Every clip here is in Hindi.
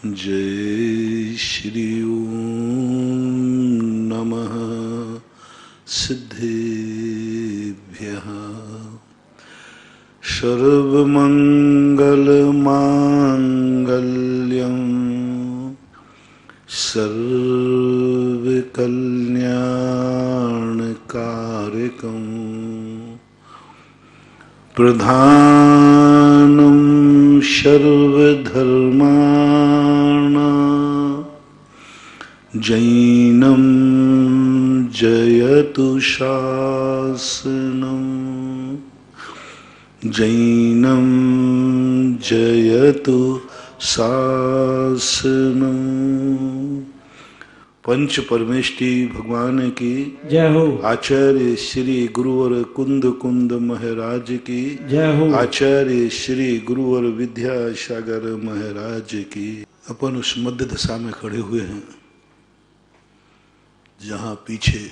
जय श्री ओम नमः सिद्धेभ्यः। सर्वमंगलमांगल्यं सर्वकल्याणकारकं प्रधानं सर्वधर्माणां जैनं जयतु शासनं जैनं जयतु शासनं। पंच परमेष्टि भगवान की जय हो। आचार्य श्री गुरुवर कुंद कुंद महाराज की जय हो। आचार्य श्री गुरुवर विद्यासागर महाराज की। अपन उस मध्य दशा में खड़े हुए हैं जहां पीछे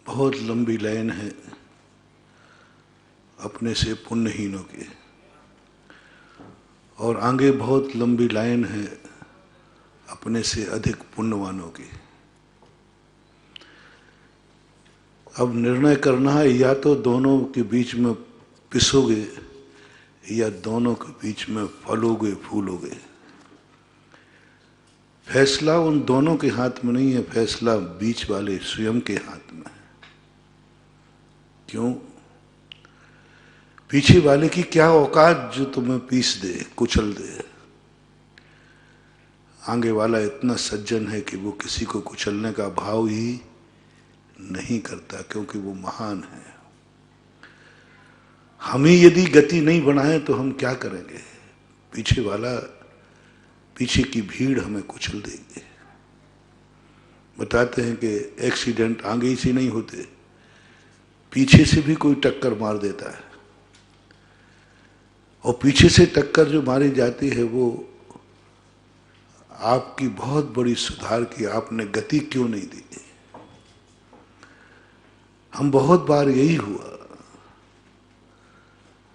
बहुत लंबी लाइन है अपने से पुण्यहीनों की, और आगे बहुत लंबी लाइन है अपने से अधिक पुण्यवानों की। अब निर्णय करना है, या तो दोनों के बीच में पिसोगे या दोनों के बीच में फलोगे फूलोगे। फैसला उन दोनों के हाथ में नहीं है, फैसला बीच वाले स्वयं के हाथ में है। क्यों? पीछे वाले की क्या औकात जो तुम्हें पीस दे, कुचल दे। आगे वाला इतना सज्जन है कि वो किसी को कुचलने का भाव ही नहीं करता, क्योंकि वो महान है। हम ही यदि गति नहीं बनाए तो हम क्या करेंगे? पीछे वाला, पीछे की भीड़ हमें कुचल देगी। बताते हैं कि एक्सीडेंट आगे से नहीं होते, पीछे से भी कोई टक्कर मार देता है, और पीछे से टक्कर जो मारी जाती है वो आपकी बहुत बड़ी सुधार की आपने गति क्यों नहीं दी। हम बहुत बार यही हुआ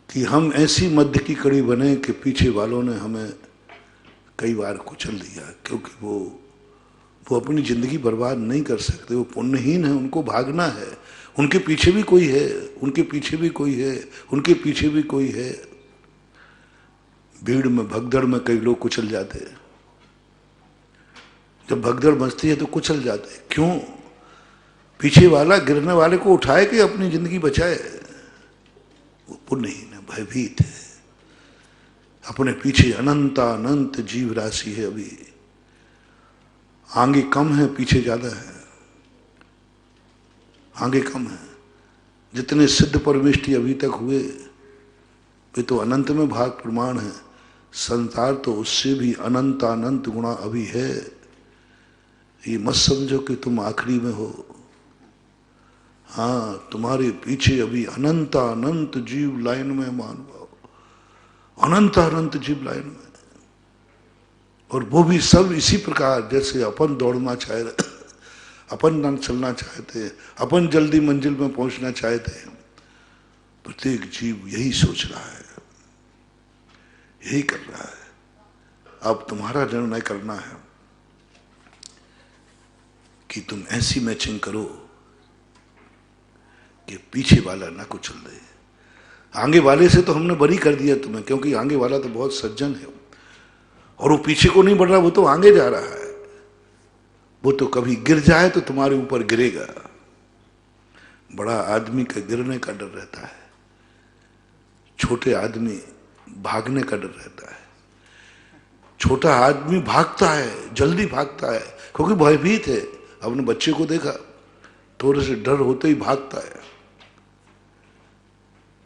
कि हम ऐसी मध्य की कड़ी बने कि पीछे वालों ने हमें कई बार कुचल दिया, क्योंकि वो अपनी जिंदगी बर्बाद नहीं कर सकते, वो पुण्यहीन है, उनको भागना है। उनके पीछे भी कोई है, उनके पीछे भी कोई है, उनके पीछे भी कोई है। भीड़ में भगदड़ में कई लोग कुचल जाते हैं। जब भगदड़ मचती है तो कुचल जाते हैं। क्यों? पीछे वाला गिरने वाले को उठाए कि अपनी जिंदगी बचाए। वो पुण्यहीन है, भयभीत है। अपने पीछे अनंत जीव राशि है। अभी आगे कम है, पीछे ज्यादा है। आगे कम है। जितने सिद्ध परमेष्टि अभी तक हुए वे तो अनंत में भाग प्रमाण है। संसार तो उससे भी अनंत गुणा अभी है। ये मत समझो कि तुम आखिरी में हो। हाँ, तुम्हारे पीछे अभी अनंत जीव लाइन में मानव, अनंत जीव लाइन में। और वो भी सब इसी प्रकार जैसे अपन दौड़ना चाह रहे, अपन न चलना चाहते, अपन जल्दी मंजिल में पहुंचना चाहते हैं। प्रत्येक जीव यही सोच रहा है, यही कर रहा है। अब तुम्हारा निर्णय करना है कि तुम ऐसी मैचिंग करो कि पीछे वाला ना कुचल दे। आगे वाले से तो हमने बरी कर दिया तुम्हें, क्योंकि आगे वाला तो बहुत सज्जन है, और वो पीछे को नहीं बढ़ रहा, वो तो आगे जा रहा है। वो तो कभी गिर जाए तो तुम्हारे ऊपर गिरेगा। बड़ा आदमी का गिरने का डर रहता है, छोटे आदमी भागने का डर रहता है। छोटा आदमी भागता है, जल्दी भागता है, क्योंकि भयभीत है। अपने बच्चे को देखा, थोड़े से डर होते ही भागता है।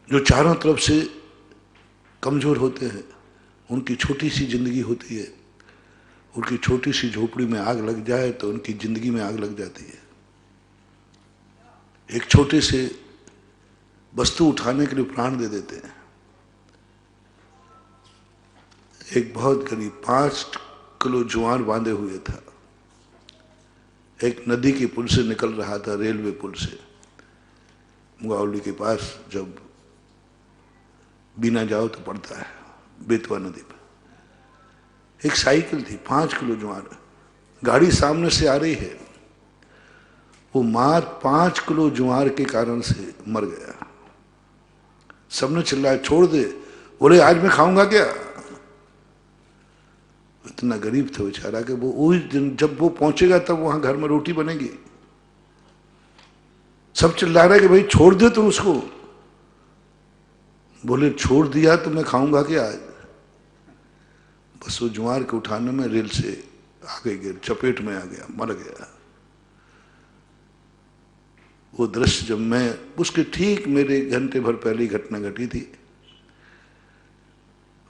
जो चारों तरफ से कमजोर होते हैं, उनकी छोटी सी जिंदगी होती है। उनकी छोटी सी झोपड़ी में आग लग जाए तो उनकी जिंदगी में आग लग जाती है। एक छोटे से वस्तु उठाने के लिए प्राण दे देते हैं। एक बहुत गरीब 5 किलो ज्वार बांधे हुए था, एक नदी के पुल से निकल रहा था, रेलवे पुल से। मुगावली के पास जब बिना जाओ तो पड़ता है, बेतवा नदी पर। एक साइकिल थी, 5 किलो ज्वार, गाड़ी सामने से आ रही है, वो मार 5 किलो ज्वार के कारण से मर गया। सबने चिल्लाया छोड़ दे, बोले आज मैं खाऊंगा क्या। इतना गरीब था बेचारा कि वो वही दिन जब वो पहुंचेगा तब वहां घर में रोटी बनेगी। सब चिल्ला रहे कि भाई छोड़ दे तुम उसको। बोले छोड़ दिया तो मैं खाऊंगा क्या आज। बस वो ज्वार के उठाने में रेल से आगे गिर, चपेट में आ गया, मर गया। वो दृश्य जब मैं, उसके ठीक मेरे घंटे भर पहले ही घटना घटी थी,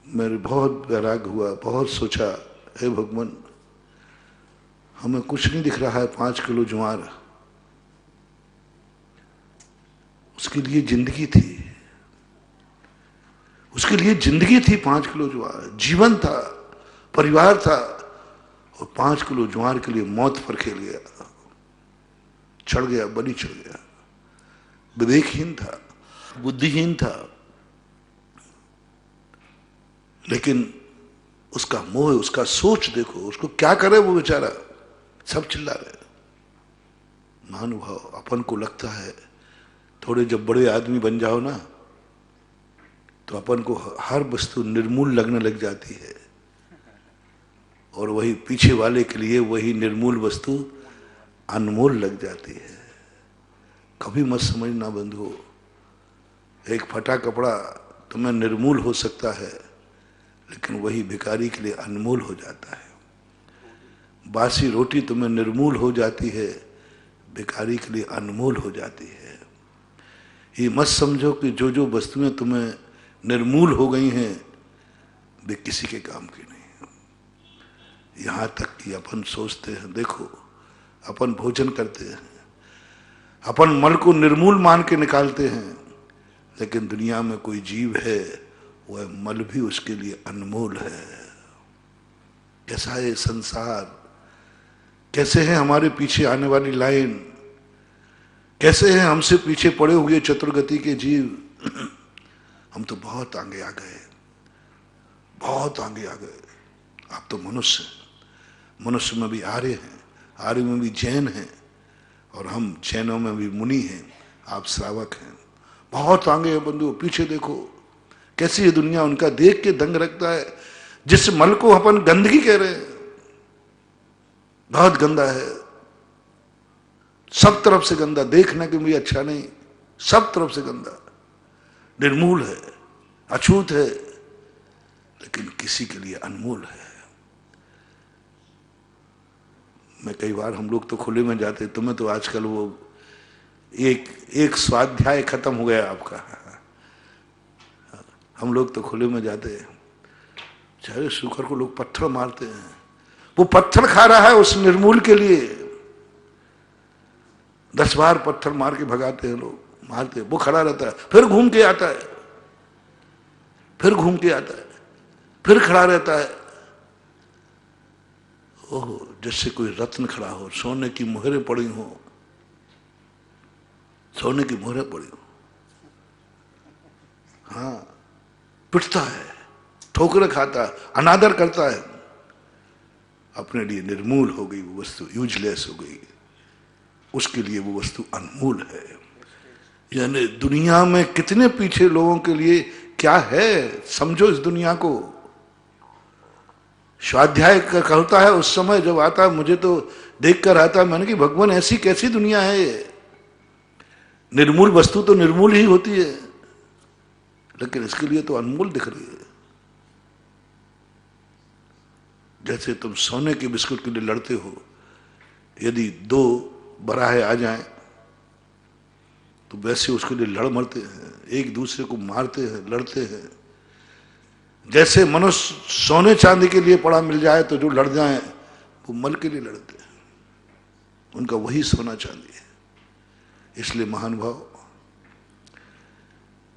मेरे बहुत वैराग हुआ, बहुत सोचा, हे भगवान हमें कुछ नहीं दिख रहा है, 5 किलो ज्वार, उसके लिए जिंदगी थी, उसके लिए जिंदगी थी। 5 किलो ज्वार जीवन था, परिवार था, और 5 किलो ज्वार के लिए मौत पर खेल गया, चढ़ गया, बलि चढ़ गया। विवेकहीन था, बुद्धिहीन था, लेकिन उसका मोह, उसका सोच देखो, उसको क्या करे वो बेचारा। सब चिल्ला रहे। महानुभाव, अपन को लगता है थोड़े जब बड़े आदमी बन जाओ ना तो अपन को हर वस्तु निर्मूल लगने लग जाती है, और वही पीछे वाले के लिए वही निर्मूल वस्तु अनमोल लग जाती है। कभी मत समझना बंधु, एक फटा कपड़ा तुम्हें निर्मूल हो सकता है, लेकिन वही भिखारी के लिए अनमोल हो जाता है। बासी रोटी तुम्हें निर्मूल हो जाती है, भिखारी के लिए अनमोल हो जाती है। ये मत समझो कि जो जो वस्तुएं तुम्हें निर्मूल हो गई हैं वे किसी के काम की नहीं। यहां तक कि अपन सोचते हैं, देखो अपन भोजन करते हैं, अपन मल को निर्मूल मान के निकालते हैं, लेकिन दुनिया में कोई जीव है वह मल भी उसके लिए अनमोल है। कैसा है संसार, कैसे है हमारे पीछे आने वाली लाइन, कैसे है हमसे पीछे पड़े हुए चतुर्गति के जीव। हम तो बहुत आगे आ गए, बहुत आगे आ गए। आप तो मनुष्य, मनुष्य में भी आर्य हैं, आर्य में भी जैन हैं, और हम जैनों में भी मुनि हैं, आप श्रावक हैं। बहुत आगे है बंधु, पीछे देखो कैसी है दुनिया, उनका देख के दंग रखता है। जिस मल को अपन गंदगी कह रहे हैं, बहुत गंदा है, सब तरफ से गंदा, देखने के भी अच्छा नहीं, सब तरफ से गंदा, निर्मूल है, अछूत है, लेकिन किसी के लिए अनमोल है। मैं कई बार, हम लोग तो खुले में जाते, तुम्हें तो आजकल वो एक स्वाध्याय खत्म हो गया आपका। हम लोग तो खुले में जाते हैं, चाहे शुकर को लोग पत्थर मारते हैं, वो पत्थर खा रहा है उस निर्मूल के लिए। 10 बार पत्थर मार के भगाते हैं लोग, मारते, वो खड़ा रहता है, फिर घूम के आता है, फिर घूम के आता है, फिर खड़ा रहता है। ओह, जैसे कोई रत्न खड़ा हो, सोने की मोहरें पड़ी हो, सोने की मोहरें पड़ी हो। हाँ, पिटता है, ठोकरें खाता है, अनादर करता है, अपने लिए निर्मूल हो गई वो वस्तु, यूजलेस हो गई, उसके लिए वो वस्तु अनमोल है। यानी दुनिया में कितने पीछे लोगों के लिए क्या है, समझो इस दुनिया को। स्वाध्याय का कहता है उस समय जब आता है, मुझे तो देखकर आता है, मैंने कि भगवान ऐसी कैसी दुनिया है ये, निर्मूल वस्तु तो निर्मूल ही होती है, लेकिन इसके लिए तो अनमोल दिख रही है। जैसे तुम सोने के बिस्कुट के लिए लड़ते हो, यदि 2 बराहे आ जाएं तो वैसे उसके लिए लड़ मरते हैं, एक दूसरे को मारते हैं, लड़ते हैं। जैसे मनुष्य सोने चांदी के लिए पड़ा मिल जाए तो जो लड़ जाए वो मल के लिए लड़ते हैं, उनका वही सोना चांदी है। इसलिए महानुभाव,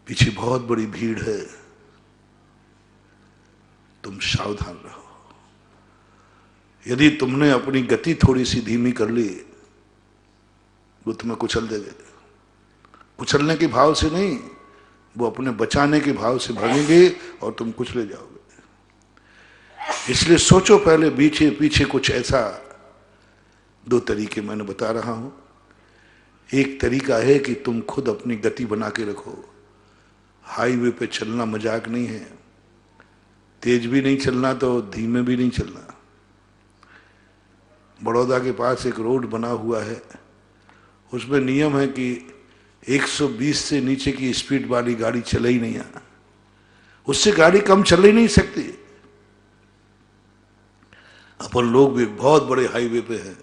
पीछे बहुत बड़ी भीड़ है, तुम सावधान रहो। यदि तुमने अपनी गति थोड़ी सी धीमी कर ली, वो तुम्हें कुचल देंगे। कुचलने के भाव से नहीं, वो अपने बचाने के भाव से भागेंगे और तुम कुचले जाओगे। इसलिए सोचो पहले, पीछे पीछे कुछ ऐसा। दो तरीके मैंने बता रहा हूं। एक तरीका है कि तुम खुद अपनी गति बना के रखो। हाईवे पे चलना मजाक नहीं है, तेज भी नहीं चलना तो धीमे भी नहीं चलना। बड़ौदा के पास एक रोड बना हुआ है, उसमें नियम है कि 120 से नीचे की स्पीड वाली गाड़ी चले ही नहीं है, उससे गाड़ी कम चल ही नहीं सकती। अपन लोग भी बहुत बड़े हाईवे पे हैं,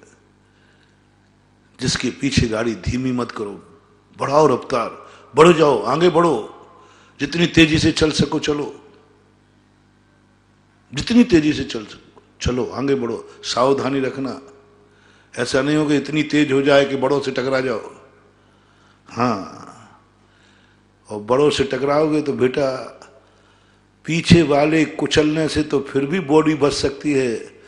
जिसके पीछे गाड़ी धीमी मत करो, बढ़ाओ रफ्तार, बढ़ जाओ, आगे बढ़ो, जितनी तेजी से चल सको चलो, जितनी तेजी से चल सको चलो, आगे बढ़ो, सावधानी रखना। ऐसा नहीं हो कि इतनी तेज हो जाए कि बड़ों से टकरा जाओ। हाँ, और बड़ों से टकराओगे तो बेटा पीछे वाले कुचलने से तो फिर भी बॉडी बच सकती है,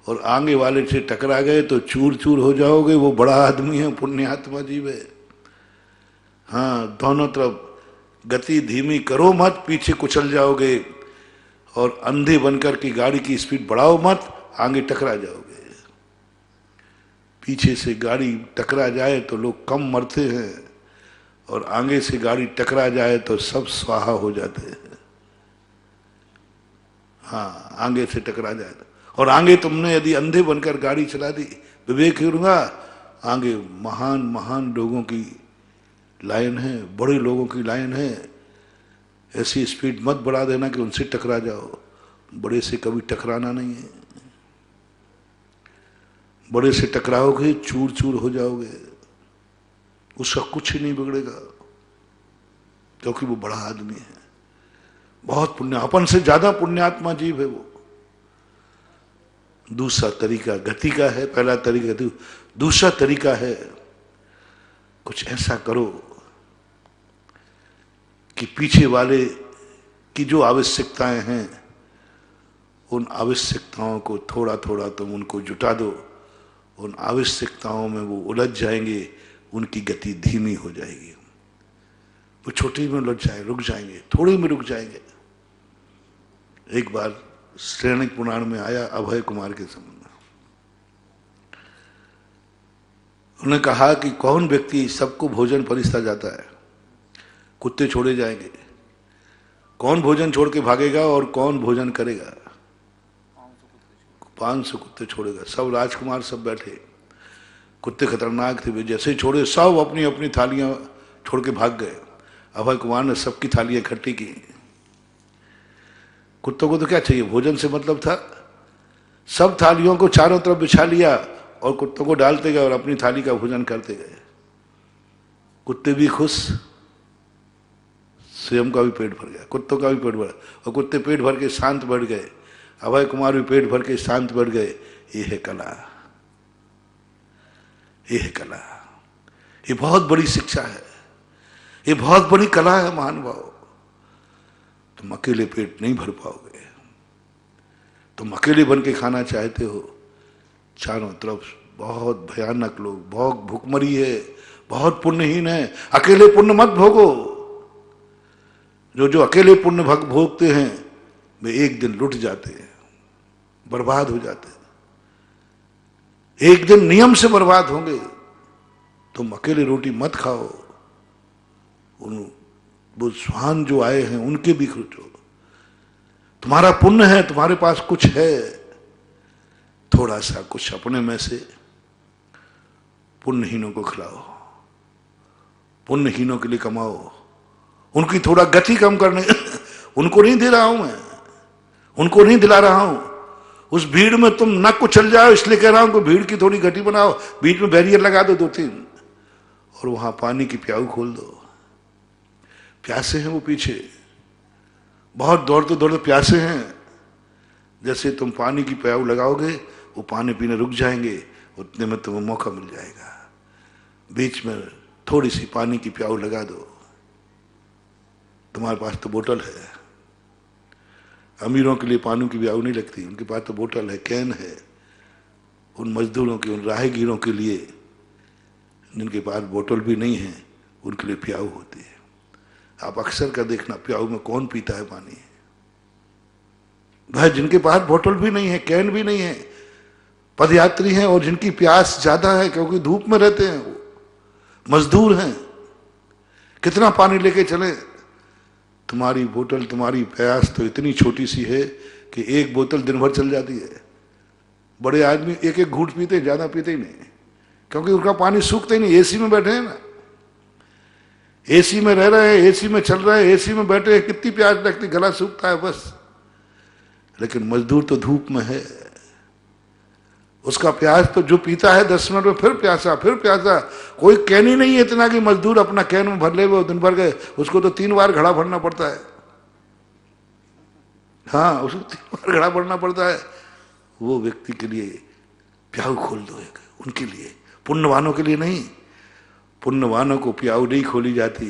और आगे वाले से टकरा गए तो चूर चूर हो जाओगे। वो बड़ा आदमी है, पुण्यात्मा जीव है। हाँ, दोनों तरफ गति धीमी करो मत, पीछे कुचल जाओगे, और अंधे बनकर की गाड़ी की स्पीड बढ़ाओ मत, आगे टकरा जाओगे। पीछे से गाड़ी टकरा जाए तो लोग कम मरते हैं, और आगे से गाड़ी टकरा जाए तो सब स्वाहा हो जाते हैं। हाँ, आगे से टकरा जाए तो, और आगे तुमने यदि अंधे बनकर गाड़ी चला दी, विवेक होगा, आगे महान महान लोगों की लाइन है, बड़े लोगों की लाइन है। ऐसी स्पीड मत बढ़ा देना कि उनसे टकरा जाओ। बड़े से कभी टकराना नहीं है, बड़े से टकराओगे चूर चूर हो जाओगे, उसका कुछ ही नहीं बिगड़ेगा, क्योंकि वो बड़ा आदमी है, बहुत पुण्य, अपन से ज्यादा पुण्यात्मा जीव है वो। दूसरा तरीका गति का है, पहला तरीका दूसरा तरीका है, कुछ ऐसा करो कि पीछे वाले की जो आवश्यकताएं हैं, उन आवश्यकताओं को थोड़ा थोड़ा तुम उनको जुटा दो। उन आवश्यकताओं में वो उलझ जाएंगे, उनकी गति धीमी हो जाएगी। वो छोटी में उलझ जाए, रुक जाएंगे, थोड़ी में रुक जाएंगे। एक बार श्रेणिक पुराण में आया अभय कुमार के संबंध में, उन्होंने कहा कि कौन व्यक्ति सबको भोजन परोसा जाता है, कुत्ते छोड़े जाएंगे, कौन भोजन छोड़ के भागेगा और कौन भोजन करेगा? 500 कुत्ते छोड़ेगा। सब राजकुमार सब बैठे, कुत्ते खतरनाक थे, वे जैसे ही छोड़े सब अपनी अपनी थालियां छोड़ के भाग गए। अभय कुमार ने सबकी थालियां इकट्ठी की। कुत्तों को तो क्या चाहिए, भोजन से मतलब था। सब थालियों को चारों तरफ बिछा लिया और कुत्तों को डालते गए और अपनी थाली का भोजन करते गए। कुत्ते भी खुश, स्वयं का भी पेट भर गया, कुत्तों का भी पेट भरा, और कुत्ते पेट भर के शांत बैठ गए, अभय कुमार भी पेट भर के शांत बैठ गए। ये है कला, ये है कला, ये बहुत बड़ी शिक्षा है, ये बहुत बड़ी कला है महानुभाव। तुम अकेले पेट नहीं भर पाओगे, तुम अकेले बन के खाना चाहते हो, चारों तरफ बहुत भयानक लोग, बहुत भूखमरी है, बहुत पुण्यहीन है, अकेले पुण्य मत भोगो। जो अकेले पुण्य भोगते हैं वे एक दिन लुट जाते हैं, बर्बाद हो जाते हैं, एक दिन नियम से बर्बाद होंगे। तुम अकेले रोटी मत खाओ, वो स्वान जो आए हैं उनके भी सोचो। तुम्हारा पुण्य है, तुम्हारे पास कुछ है, थोड़ा सा कुछ अपने में से पुण्यहीनों को खिलाओ, पुण्यहीनों के लिए कमाओ, उनकी थोड़ा गति कम करने उनको नहीं दे रहा हूं मैं, उनको नहीं दिला रहा हूं। उस भीड़ में तुम न कुचल जाओ, इसलिए कह रहा हूं कि भीड़ की थोड़ी गति बनाओ, बीच में बैरियर लगा दो 2-3, और वहां पानी की प्याऊ खोल दो। प्यासे हैं वो पीछे, बहुत दौड़ते दौड़ते प्यासे हैं। जैसे तुम पानी की प्याऊ लगाओगे वो पानी पीने रुक जाएंगे, उतने में तुम्हें मौका मिल जाएगा। बीच में थोड़ी सी पानी की प्याऊ लगा दो। तुम्हारे पास तो बोतल है, अमीरों के लिए पानी की प्याऊ नहीं लगती, उनके पास तो बोतल है, कैन है। उन मजदूरों के, उन राहगीरों के लिए जिनके पास बोतल भी नहीं है, उनके लिए प्याऊ होती है। आप अक्सर का देखना प्याऊ में कौन पीता है पानी। भाई जिनके पास बोतल भी नहीं है, कैन भी नहीं है, पदयात्री हैं और जिनकी प्यास ज्यादा है क्योंकि धूप में रहते हैं, वो मजदूर हैं, कितना पानी लेके चले। तुम्हारी बोतल, तुम्हारी प्यास तो इतनी छोटी सी है कि एक बोतल दिन भर चल जाती है। बड़े आदमी एक एक घूंट पीते, ज्यादा पीते ही नहीं, क्योंकि उनका पानी सूखता ही नहीं। एसी में बैठे हैं ना, एसी में रह रहे हैं, एसी में चल रहे हैं, एसी में बैठे हैं, कितनी प्यास लगती, गला सूखता है बस। लेकिन मजदूर तो धूप में है, उसका प्यास तो जो पीता है 10 मिनट में फिर प्यासा, फिर प्यासा। कोई कैन ही नहीं है इतना कि मजदूर अपना कैन में भर ले, वो दिन भर गए, उसको तो 3 बार घड़ा भरना पड़ता है। हाँ, उसको 3 बार घड़ा भरना पड़ता है। वो व्यक्ति के लिए प्याऊ खोल दो एक, उनके लिए, पुण्यवानों के लिए नहीं। पुण्यवानों को प्याऊ नहीं खोली जाती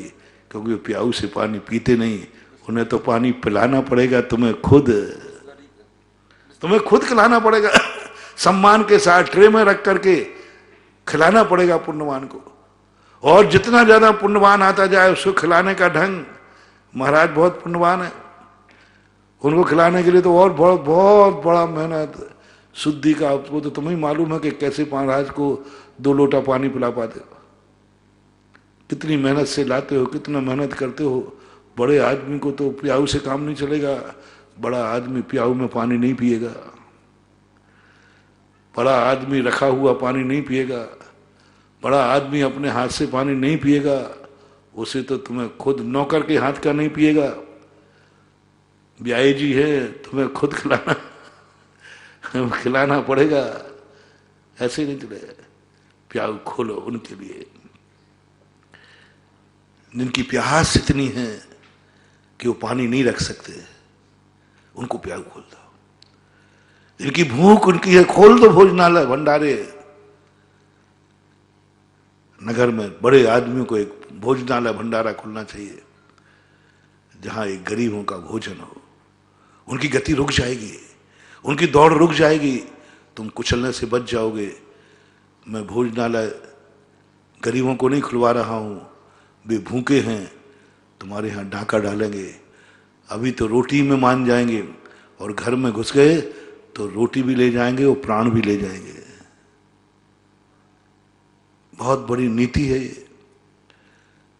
क्योंकि वो प्याऊ से पानी पीते नहीं, उन्हें तो पानी पिलाना पड़ेगा, तुम्हें खुद खिलाना पड़ेगा। सम्मान के साथ ट्रे में रख करके खिलाना पड़ेगा पुण्यवान को। और जितना ज्यादा पुण्यवान आता जाए उसको खिलाने का ढंग, महाराज बहुत पुण्यवान है, उनको खिलाने के लिए तो और बहुत बहुत बड़ा मेहनत, शुद्धि का। वो तो तुम्हें मालूम है कि कैसे महाराज को 2 लोटा पानी पिला पाते हो, कितनी मेहनत से लाते हो, कितना मेहनत करते हो। बड़े आदमी को तो प्याऊ से काम नहीं चलेगा, बड़ा आदमी प्याऊ में पानी नहीं पिएगा, बड़ा आदमी रखा हुआ पानी नहीं पिएगा, बड़ा आदमी अपने हाथ से पानी नहीं पिएगा, उसे तो तुम्हें खुद नौकर के हाथ का नहीं पिएगा। ब्याई जी है, तुम्हें खुद खिलाना पड़ेगा, ऐसे नहीं चलेगा। प्याऊ खोलो उनके लिए जिनकी प्यास इतनी है कि वो पानी नहीं रख सकते, उनको प्याऊ खोल दो। जिनकी भूख उनकी है, खोल दो भोजनालय, भंडारे। नगर में बड़े आदमियों को एक भोजनालय, भंडारा खुलना चाहिए जहां एक गरीबों का भोजन हो। उनकी गति रुक जाएगी, उनकी दौड़ रुक जाएगी, तुम कुचलने से बच जाओगे। मैं भोजनालय गरीबों को नहीं खुलवा रहा हूं, वे भूखे हैं, तुम्हारे यहां डाका डालेंगे, अभी तो रोटी में मान जाएंगे और घर में घुस गए तो रोटी भी ले जाएंगे और प्राण भी ले जाएंगे। बहुत बड़ी नीति है ये।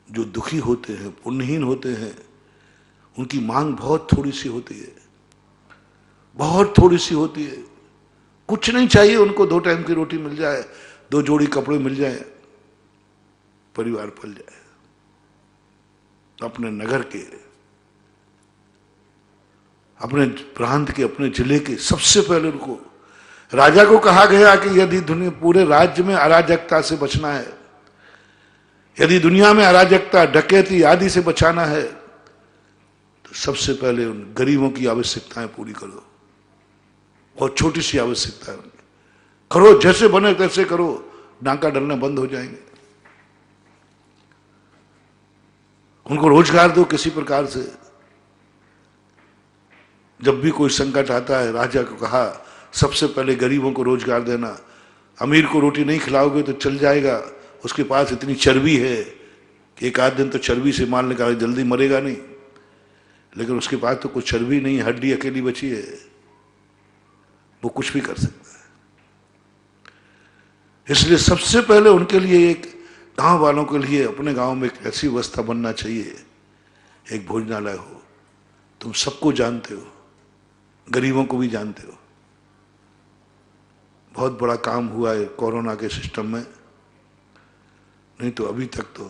जो दुखी होते हैं, पुण्यहीन होते हैं, उनकी मांग बहुत थोड़ी सी होती है, बहुत थोड़ी सी होती है। कुछ नहीं चाहिए उनको, 2 टाइम की रोटी मिल जाए, 2 जोड़ी कपड़े मिल जाए, परिवार पल जाए। अपने नगर के, अपने प्रांत के, अपने जिले के सबसे पहले उनको, राजा को कहा गया कि यदि दुनिया पूरे राज्य में अराजकता से बचना है, यदि दुनिया में अराजकता, डकैती आदि से बचाना है, तो सबसे पहले उन गरीबों की आवश्यकताएं पूरी करो। बहुत छोटी सी आवश्यकता है, करो, जैसे बने तैसे करो, डांका डलना बंद हो जाएंगे। उनको रोजगार दो किसी प्रकार से। जब भी कोई संकट आता है, राजा को कहा सबसे पहले गरीबों को रोजगार देना। अमीर को रोटी नहीं खिलाओगे तो चल जाएगा, उसके पास इतनी चर्बी है कि एक आध दिन तो चर्बी से माल निकाले, जल्दी मरेगा नहीं, लेकिन उसके पास तो कुछ चर्बी नहीं, हड्डी अकेली बची है, वो कुछ भी कर सकता है। इसलिए सबसे पहले उनके लिए, एक गांव वालों के लिए, अपने गांव में एक ऐसी व्यवस्था बनना चाहिए, एक भोजनालय हो। तुम सबको जानते हो, गरीबों को भी जानते हो। बहुत बड़ा काम हुआ है कोरोना के सिस्टम में, नहीं तो अभी तक तो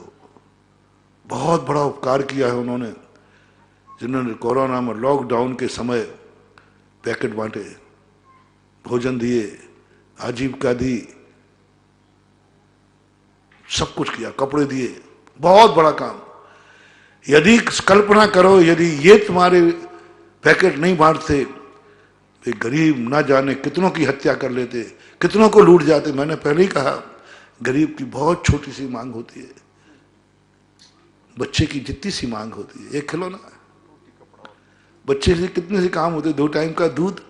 बहुत बड़ा उपकार किया है उन्होंने, जिन्होंने कोरोना में लॉकडाउन के समय पैकेट बांटे, भोजन दिए, आजीविका दी, सब कुछ किया, कपड़े दिए, बहुत बड़ा काम। यदि कल्पना करो, यदि ये तुम्हारे पैकेट नहीं बांटते, वे गरीब ना जाने कितनों की हत्या कर लेते, कितनों को लूट जाते। मैंने पहले ही कहा, गरीब की बहुत छोटी सी मांग होती है, बच्चे की जितनी सी मांग होती है, एक खिलौना। बच्चे से कितने से काम होते, 2 टाइम का दूध।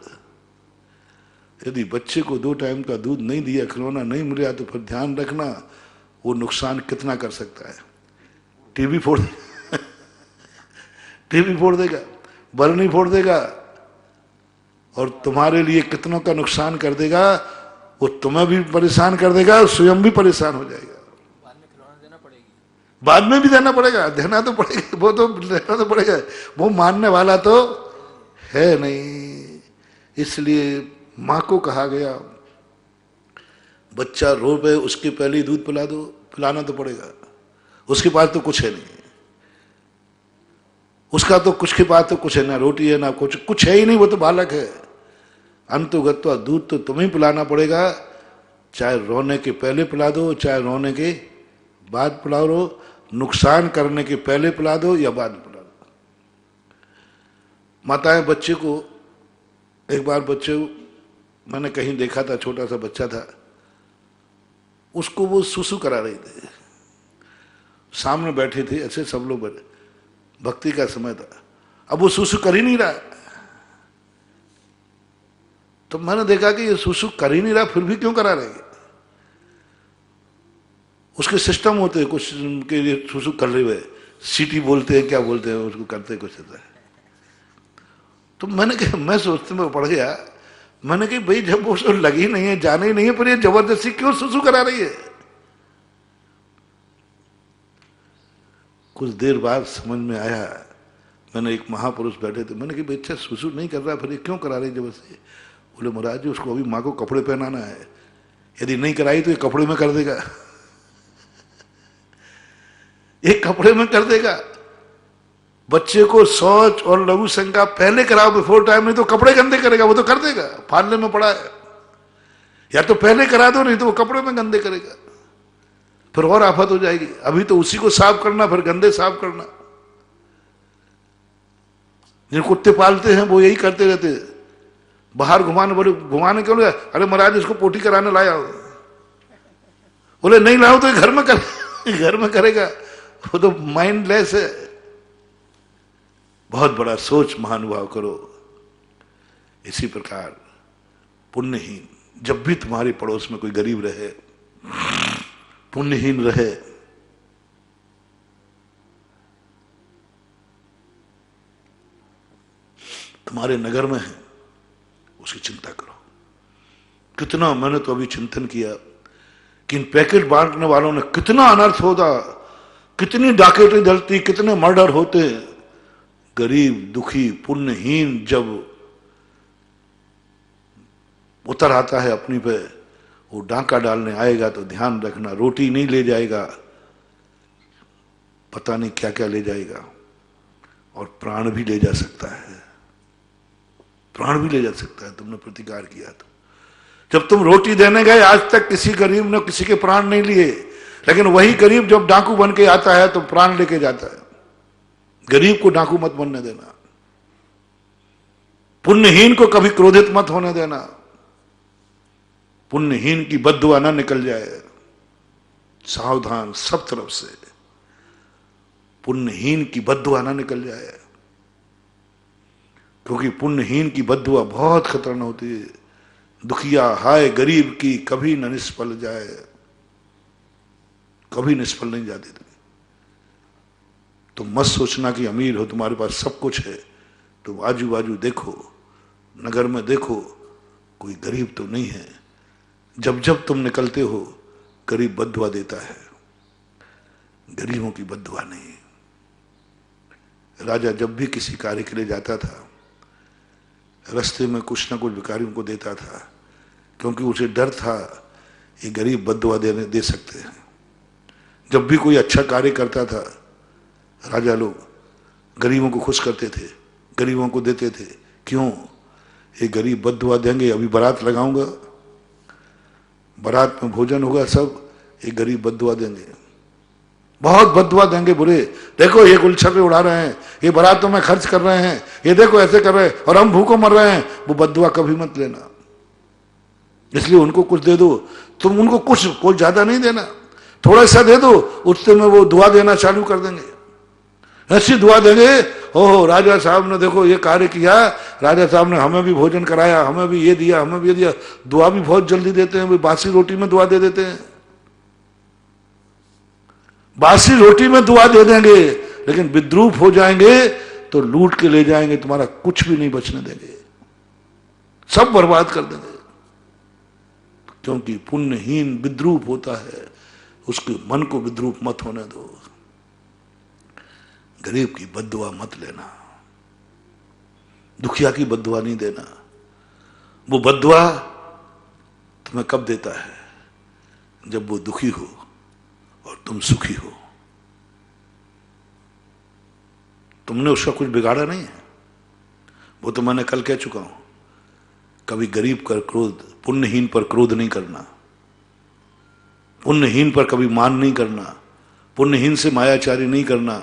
यदि बच्चे को 2 टाइम का दूध नहीं दिया, खिलौना नहीं मिला, तो फिर ध्यान रखना वो नुकसान कितना कर सकता है। टीवी फोड़ टीवी फोड़ देगा, बरनी फोड़ देगा और तुम्हारे लिए कितनों का नुकसान कर देगा। वो तुम्हें भी परेशान कर देगा, स्वयं भी परेशान हो जाएगा। बाद में भी देना पड़ेगा, देना तो पड़ेगा, वो तो देना तो पड़ेगा। वो मानने वाला तो है नहीं। इसलिए माँ को कहा गया बच्चा रो पे उसके पहले ही दूध पिला दो, पिलाना तो पड़ेगा। उसके पास तो कुछ है नहीं, उसका तो कुछ के पास तो कुछ है ना, रोटी है ना कुछ, कुछ है ही नहीं, वो तो बालक है। अंतुगत्वा दूध तो तुम्हें पिलाना पड़ेगा, चाहे रोने के पहले पिला दो चाहे रोने के बाद पिला दो, नुकसान करने के पहले पिला दो या बाद में पिला दो। माताएं बच्चे को, एक बार बच्चे मैंने कहीं देखा था, छोटा सा बच्चा था, उसको वो सुसु करा रही थी, सामने बैठे थे ऐसे सब लोग बैठे, भक्ति का समय था, अब वो सुसु कर ही नहीं रहा। तो मैंने देखा कि ये सुसु कर ही नहीं रहा, फिर भी क्यों करा रहे हैं? उसके सिस्टम होते हैं कुछ उनके लिए, सुसु कर रहे हुए सीटी बोलते हैं, क्या बोलते हैं उसको, करते कुछ होता है। तो मैंने कहा, मैं सोचते में पड़ गया, मैंने कहा भाई जब वो लगी नहीं है, जाने ही नहीं है, पर ये जबरदस्ती क्यों सुसु करा रही है? कुछ देर बाद समझ में आया, मैंने एक महापुरुष बैठे थे, मैंने कहा बच्चा सुसु नहीं कर रहा, फिर ये क्यों करा रही जबरदस्ती? बोले महाराज जी उसको अभी माँ को कपड़े पहनाना है, यदि नहीं कराई तो ये कपड़े में कर देगा। ये कपड़े में कर देगा। बच्चे को शौच और लघु शंका पहले कराओ, बिफोर टाइम, नहीं तो कपड़े गंदे करेगा, वो तो कर देगा, फाड़ने में पड़ा है। या तो पहले करा दो, नहीं तो वो कपड़े में गंदे करेगा, फिर और आफत हो जाएगी। अभी तो उसी को साफ करना, फिर गंदे साफ करना। जिन कुत्ते पालते हैं वो यही करते रहते, बाहर घुमाने, बोले घुमाने क्यों गया? अरे महाराज इसको पोटी कराने लाया हो। बोले नहीं लाओ तो घर में कर, घर में करेगा, वो तो माइंडलेस है। बहुत बड़ा सोच महानुभाव करो। इसी प्रकार पुण्यहीन, जब भी तुम्हारे पड़ोस में कोई गरीब रहे, पुण्यहीन रहे, तुम्हारे नगर में है, उसकी चिंता करो। कितना मैंने तो अभी चिंतन किया कि इन पैकेट बांटने वालों ने कितना अनर्थ होता, कितनी डाकैती जलती, कितने मर्डर होते। गरीब दुखी पुण्यहीन जब उतर आता है अपनी पे, वो डांका डालने आएगा तो ध्यान रखना, रोटी नहीं ले जाएगा, पता नहीं क्या क्या ले जाएगा, और प्राण भी ले जा सकता है, प्राण भी ले जा सकता है। तुमने प्रतिकार किया तो, जब तुम रोटी देने गए आज तक किसी गरीब ने किसी के प्राण नहीं लिए, लेकिन वही गरीब जब डाकू बन के आता है तो प्राण लेके जाता है। गरीब को डाकू मत बनने देना, पुण्यहीन को कभी क्रोधित मत होने देना, पुण्यहीन की बद्दुआ ना निकल जाए। सावधान सब तरफ से, पुण्यहीन की बद्दुआ ना निकल जाए, क्योंकि पुण्यहीन की बद्दुआ बहुत खतरनाक होती है। दुखिया हाय गरीब की कभी न निष्फल जाए, कभी निष्फल नहीं जाती। तुम मत सोचना कि अमीर हो, तुम्हारे पास सब कुछ है, तुम आजू बाजू देखो, नगर में देखो, कोई गरीब तो नहीं है। जब जब तुम निकलते हो गरीब बद्दुआ देता है, गरीबों की बद्दुआ नहीं। राजा जब भी किसी कार्य के लिए जाता था, रास्ते में कुछ ना कुछ भिखारियों को देता था, क्योंकि उसे डर था ये गरीब बद्दुआ दे सकते हैं। जब भी कोई अच्छा कार्य करता था, राजा लोग गरीबों को खुश करते थे, गरीबों को देते थे। क्यों? ये गरीब बद्दुआ देंगे, अभी बारात लगाऊंगा, बारात में भोजन होगा सब, ये गरीब बद्दुआ देंगे, बहुत बद्दुआ देंगे बुरे। देखो ये गुलछर्रे उड़ा रहे हैं, ये बारातों में खर्च कर रहे हैं, ये देखो ऐसे कर रहे हैं, और हम भूखों मर रहे हैं। वो बद्दुआ कभी मत लेना, इसलिए उनको कुछ दे दो। तुम उनको कुछ कोई ज्यादा नहीं देना, थोड़ा सा दे दो, उससे में वो दुआ देना चालू कर देंगे। ऐसी दुआ देंगे, ओहो राजा साहब ने देखो ये कार्य किया, राजा साहब ने हमें भी भोजन कराया, हमें भी ये दिया, हमें भी ये दिया। दुआ भी बहुत जल्दी देते हैं, बासी रोटी में दुआ दे देते हैं, बासी रोटी में दुआ दे देंगे, लेकिन विद्रूप हो जाएंगे तो लूट के ले जाएंगे, तुम्हारा कुछ भी नहीं बचने देंगे, सब बर्बाद कर देंगे। क्योंकि पुण्यहीन विद्रूप होता है, उसके मन को विद्रूप मत होने दो। गरीब की बद्दुआ मत लेना, दुखिया की बद्दुआ नहीं देना। वो बद्दुआ तुम्हें कब देता है? जब वो दुखी हो और तुम सुखी हो। तुमने उसका कुछ बिगाड़ा नहीं है, वो तो मैंने कल कह चुका हूं। कभी गरीब पर क्रोध, पुण्यहीन पर क्रोध नहीं करना, पुण्यहीन पर कभी मान नहीं करना, पुण्यहीन से मायाचारी नहीं करना,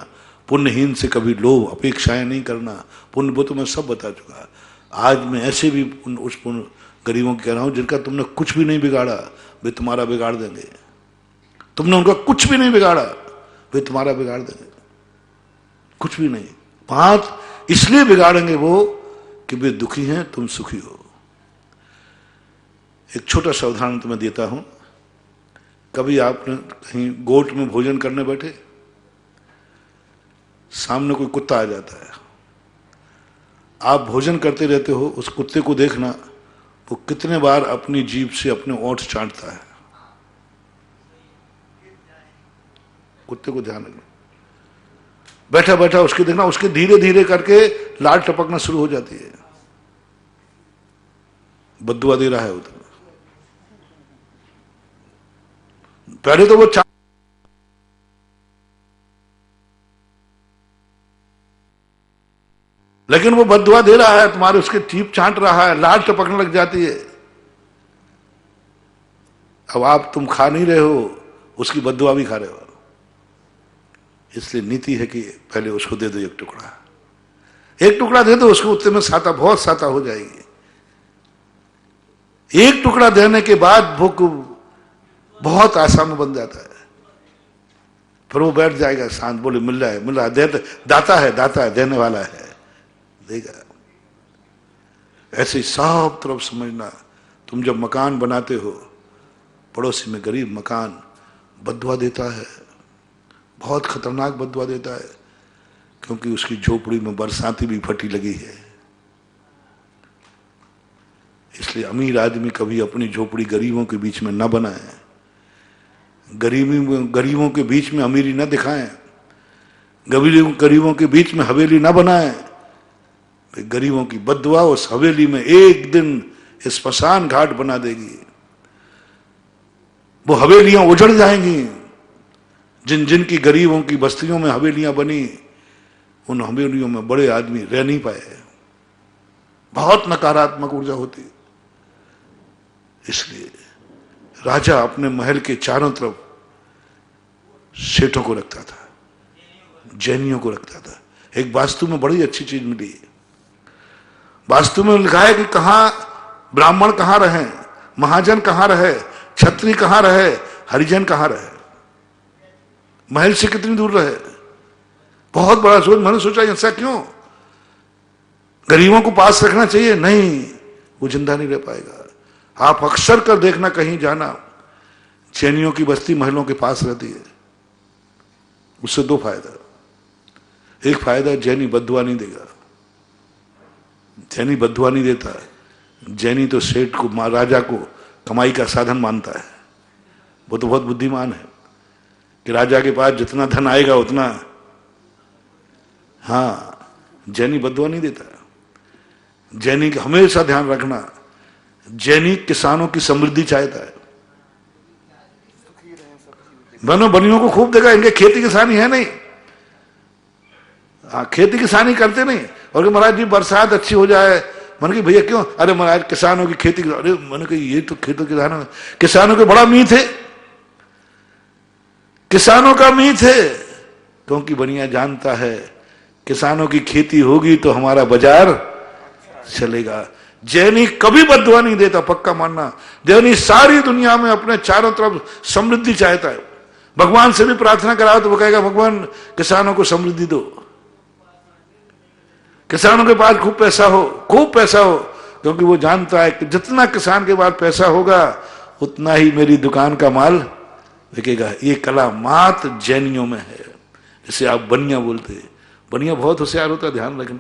पुण्यहीन से कभी लोभ अपेक्षाएं नहीं करना। पुण्य वो तो मैं सब बता चुका। आज मैं ऐसे भी उस पुण्य गरीबों को कह रहा हूं जिनका तुमने कुछ भी नहीं बिगाड़ा, वे तुम्हारा बिगाड़ देंगे। तुमने उनका कुछ भी नहीं बिगाड़ा, वे तुम्हारा बिगाड़ देंगे। कुछ भी नहीं, 5 इसलिए बिगाड़ेंगे वो कि वे दुखी हैं, तुम सुखी हो। एक छोटा सा उदाहरण तुम्हें देता हूं। कभी आपने कहीं गोट में भोजन करने बैठे, सामने कोई कुत्ता आ जाता है, आप भोजन करते रहते हो, उस कुत्ते को देखना वो कितने बार अपनी जीभ से अपने ओंठ चाटता है। कुत्ते को ध्यान रखना, बैठा बैठा उसके देखना, उसके धीरे धीरे करके लाल टपकना शुरू हो जाती है। बद्दुआ दे रहा है उतना। पहले तो वो लेकिन वो बद्दुआ दे रहा है, तुम्हारे उसके जीभ चाट रहा है, लाल टपकने लग जाती है। अब आप तुम खा नहीं रहे हो, उसकी बद्दुआ भी खा रहे हो। इसलिए नीति है कि पहले उसको दे दो एक टुकड़ा, एक टुकड़ा दे दो उसको, उतने में साता बहुत साता हो जाएगी। एक टुकड़ा देने के बाद भूख बहुत आसान बन जाता है। फिर वो बैठ जाएगा शांत, बोले मिल रहा है, मिल रहा है, दाता है, दाता है, देने वाला है, देगा। ऐसे ही सब तरफ समझना। तुम जब मकान बनाते हो, पड़ोसी में गरीब मकान बद्दुआ देता है, बहुत खतरनाक बद्दुआ देता है, क्योंकि उसकी झोपड़ी में बरसाती भी फटी लगी है। इसलिए अमीर आदमी कभी अपनी झोपड़ी गरीबों के बीच में न बनाए, गरीबों के बीच में अमीरी न दिखाएं, गरीबों के बीच में हवेली न बनाएं। गरीबों की बद्दुआ उस हवेली में एक दिन स्मशान घाट बना देगी। वो हवेलियां उजड़ जाएंगी। जिन जिन की गरीबों की बस्तियों में हवेलियां बनी, उन हवेलियों में बड़े आदमी रह नहीं पाए। बहुत नकारात्मक ऊर्जा होती। इसलिए राजा अपने महल के चारों तरफ सेठों को रखता था, जैनियों को रखता था। एक वास्तु में बड़ी अच्छी चीज मिली। वास्तु में लिखा है कि कहां ब्राह्मण कहां रहे, महाजन कहां रहे, क्षत्रिय कहां रहे, हरिजन कहां रहे, महल से कितनी दूर रहे। बहुत बड़ा सोच। मैंने सोचा ऐसा क्यों, गरीबों को पास रखना चाहिए। नहीं, वो जिंदा नहीं रह पाएगा। आप अक्सर कर देखना, कहीं जाना, जैनियों की बस्ती महलों के पास रहती है। उससे 2 फायदा। एक फायदा, जैनी बद्दुआ नहीं देगा। जैनी बद्दुआ नहीं देता। जैनी तो सेठ को, राजा को कमाई का साधन मानता है। वो तो बहुत बुद्धिमान है कि राजा के पास जितना धन आएगा उतना। हाँ, जैनी बद्दुआ नहीं देता। जैनी का हमेशा ध्यान रखना, जैनी किसानों की समृद्धि चाहता है। बनो बनियों को खूब देखा, इनके खेती किसानी है नहीं। हाँ, खेती किसानी करते नहीं। और महाराज जी बरसात अच्छी हो जाए, मैंने कहा भैया क्यों, अरे महाराज किसानों की खेती। अरे मैंने कहा ये तो खेती किसानों के बड़ा मीत है, किसानों का मीत है। क्योंकि बनिया जानता है किसानों की खेती होगी तो हमारा बाजार चलेगा। जैनी कभी बद्दुआ नहीं देता, पक्का मानना। जैनी सारी दुनिया में अपने चारों तरफ समृद्धि चाहता है। भगवान से भी प्रार्थना कराओ तो वो कहेगा भगवान किसानों को समृद्धि दो, किसानों के पास खूब पैसा हो, खूब पैसा हो। क्योंकि वो जानता है कि जितना किसान के पास पैसा होगा उतना ही मेरी दुकान का माल बिकेगा। ये कला मात्र जैनियों में है। जिसे आप बनिया बोलते, बनिया बहुत होशियार होता है, ध्यान रखना।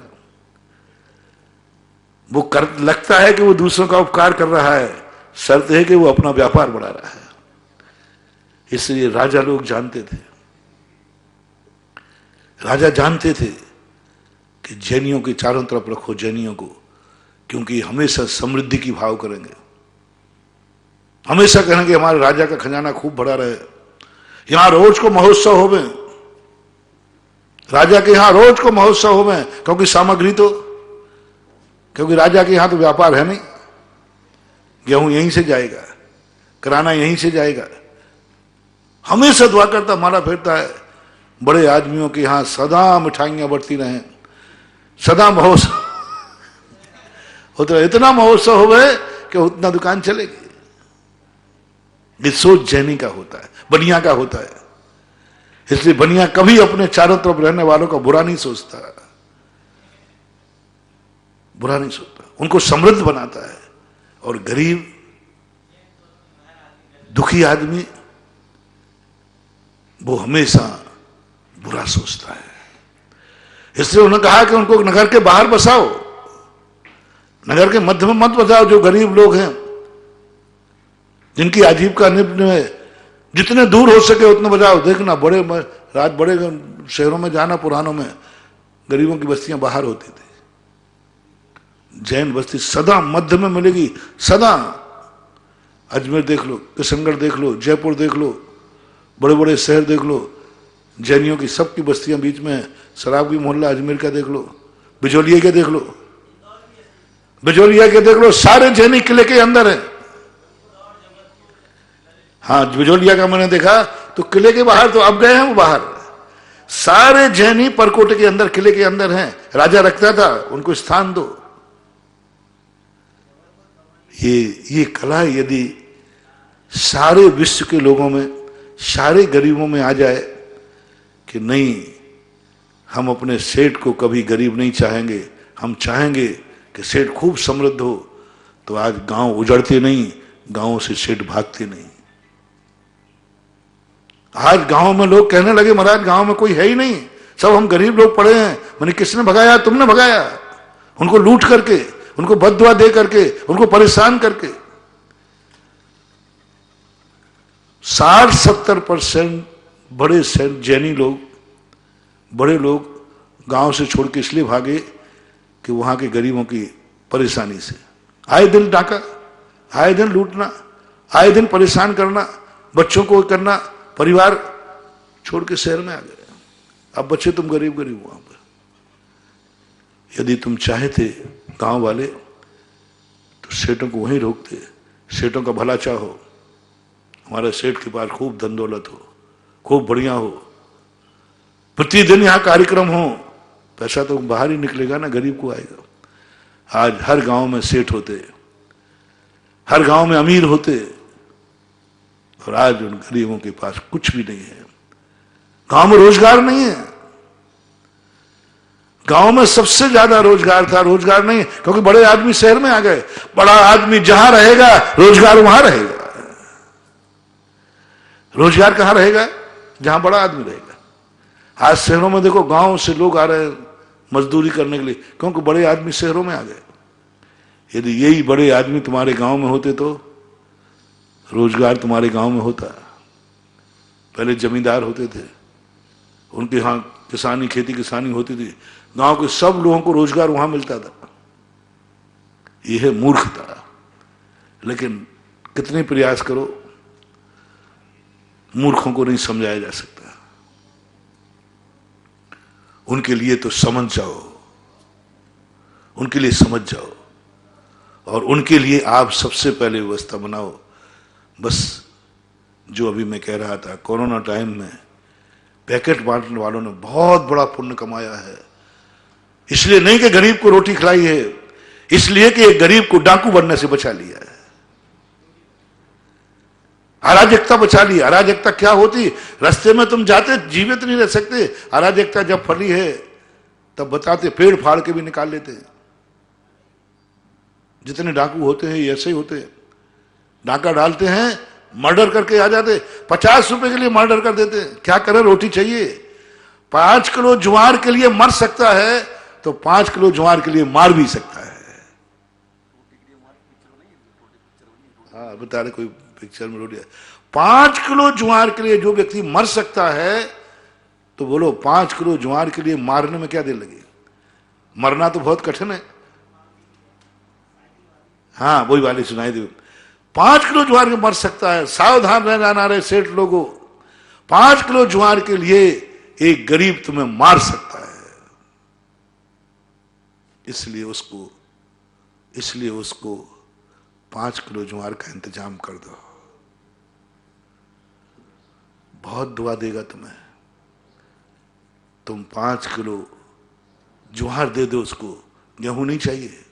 वो कर लगता है कि वो दूसरों का उपकार कर रहा है, शर्त है कि वो अपना व्यापार बढ़ा रहा है। इसलिए राजा लोग जानते थे, राजा जानते थे कि जैनियों के चारों तरफ रखो जैनियों को, क्योंकि हमेशा समृद्धि की भाव करेंगे, हमेशा कहेंगे हमारे राजा का खजाना खूब भरा रहे, यहां रोज को महोत्सव होवे, राजा के यहां रोज को महोत्सव होवे, क्योंकि सामग्री तो, क्योंकि राजा के यहां तो व्यापार है नहीं, गेहूं यहीं से जाएगा, कराना यहीं से जाएगा। हमेशा दुआ करता मारा फिरता है बड़े आदमियों के यहां सदा मिठाइयां बढ़ती रहें, सदा महोत्सव होता है, इतना महोत्सव हो गए कि उतना दुकान चलेगी। ये सोच जैनी का होता है, बनिया का होता है। इसलिए बनिया कभी अपने चारों तरफ रहने वालों का बुरा नहीं सोचता, बुरा नहीं सोचता, उनको समृद्ध बनाता है। और गरीब दुखी आदमी वो हमेशा बुरा सोचता है। इसलिए उन्होंने कहा कि उनको नगर के बाहर बसाओ, नगर के मध्य में मत बसाओ। जो गरीब लोग हैं, जिनकी आजीविका निम्न है, जितने दूर हो सके उतने बजाओ। देखना बड़े रात बड़े शहरों में जाना, पुरानों में गरीबों की बस्तियां बाहर होती थी, जैन बस्ती सदा मध्य में मिलेगी, सदा। अजमेर देख लो, किशनगढ़ देख लो, जयपुर देख लो, बड़े बड़े शहर देख लो, जैनियों की सबकी बस्तियां बीच में है। शराबी मोहल्ला अजमेर का देख लो, बिजोलिया के देख लो, बिजोलिया के देख लो, सारे जैनी किले के अंदर है। हाँ, बिजोलिया का मैंने देखा तो किले के बाहर, तो अब गए हैं वो बाहर। सारे जैनी परकोटे के अंदर, किले के अंदर हैं। राजा रखता था, उनको स्थान दो। ये कला यदि सारे विश्व के लोगों में, सारे गरीबों में आ जाए कि नहीं, हम अपने सेठ को कभी गरीब नहीं चाहेंगे, हम चाहेंगे कि सेठ खूब समृद्ध हो, तो आज गांव उजड़ते नहीं, गांवों से सेठ भागते नहीं। आज गांव में लोग कहने लगे महाराज गांव में कोई है ही नहीं, सब हम गरीब लोग पड़े हैं। मैंने किसने भगाया? तुमने भगाया, उनको लूट करके, उनको बददुआ दे करके, उनको परेशान करके। 60-70% बड़े जैनी लोग, बड़े लोग गांव से छोड़ के इसलिए भागे कि वहां के गरीबों की परेशानी से। आए दिन डाका, आए दिन लूटना, आए दिन परेशान करना, बच्चों को करना, परिवार छोड़ के शहर में आ गए। अब बच्चे तुम गरीब गरीब वहां पर। यदि तुम चाहते गांव वाले तो सेठों को वहीं रोकते, सेठों का भला चाहो, हमारे सेठ के पास खूब धन दौलत हो, खूब बढ़िया हो, प्रतिदिन यहां कार्यक्रम हो, पैसा तो बाहर ही निकलेगा ना, गरीब को आएगा। आज हर गांव में सेठ होते, हर गांव में अमीर होते, और आज उन गरीबों के पास कुछ भी नहीं है। गांव में रोजगार नहीं है। गांव में सबसे ज्यादा रोजगार था, रोजगार नहीं, क्योंकि बड़े आदमी शहर में आ गए। बड़ा आदमी जहां रहेगा रोजगार वहां रहेगा। रोजगार कहां रहेगा? जहां बड़ा आदमी रहेगा। आज शहरों में देखो, गांव से लोग आ रहे हैं मजदूरी करने के लिए, क्योंकि बड़े आदमी शहरों में आ गए। यदि यही बड़े आदमी तुम्हारे गांव में होते तो रोजगार तुम्हारे गांव में होता। पहले जमींदार होते थे, उनके यहां किसानी, खेती किसानी होती थी, गांव के सब लोगों को रोजगार वहां मिलता था। यह है मूर्खता। लेकिन कितने प्रयास करो, मूर्खों को नहीं समझाया जा सकता। उनके लिए तो समझ जाओ, उनके लिए समझ जाओ, और उनके लिए आप सबसे पहले व्यवस्था बनाओ। बस जो अभी मैं कह रहा था, कोरोना टाइम में पैकेट बांटने वालों ने बहुत बड़ा पुण्य कमाया है। इसलिए नहीं कि गरीब को रोटी खिलाई है, इसलिए कि एक गरीब को डाकू बनने से बचा लिया है, अराजकता बचा ली। अराजकता क्या होती? रास्ते में तुम जाते, जीवित नहीं रह सकते। अराजकता जब फली है तब बताते, पेड़ फाड़ के भी निकाल लेते हैं। जितने डाकू होते हैं ऐसे ही होते हैं, डाका डालते हैं, मर्डर करके आ जाते, 50 रुपए के लिए मर्डर कर देते हैं। क्या करें, रोटी चाहिए, 5 किलो ज्वार के लिए मर सकता है तो 5 किलो ज्वार के लिए मार भी सकता है। हाँ बता रहे कोई पिक्चर में रोटी। 5 किलो ज्वार के लिए जो व्यक्ति मर सकता है तो बोलो 5 किलो ज्वार के लिए मारने में क्या देर लगी? मरना तो बहुत कठिन है। हाँ वही वाली सुनाई दी। 5 किलो ज्वार के मर सकता है, सावधान रह जाना रे सेठ लोगों, 5 किलो ज्वार के लिए एक गरीब तुम्हें मार सकता है। इसलिए उसको 5 किलो ज्वार का इंतजाम कर दो, बहुत दुआ देगा तुम्हें। तुम 5 किलो ज्वार दे दो उसको, गेहूं नहीं चाहिए,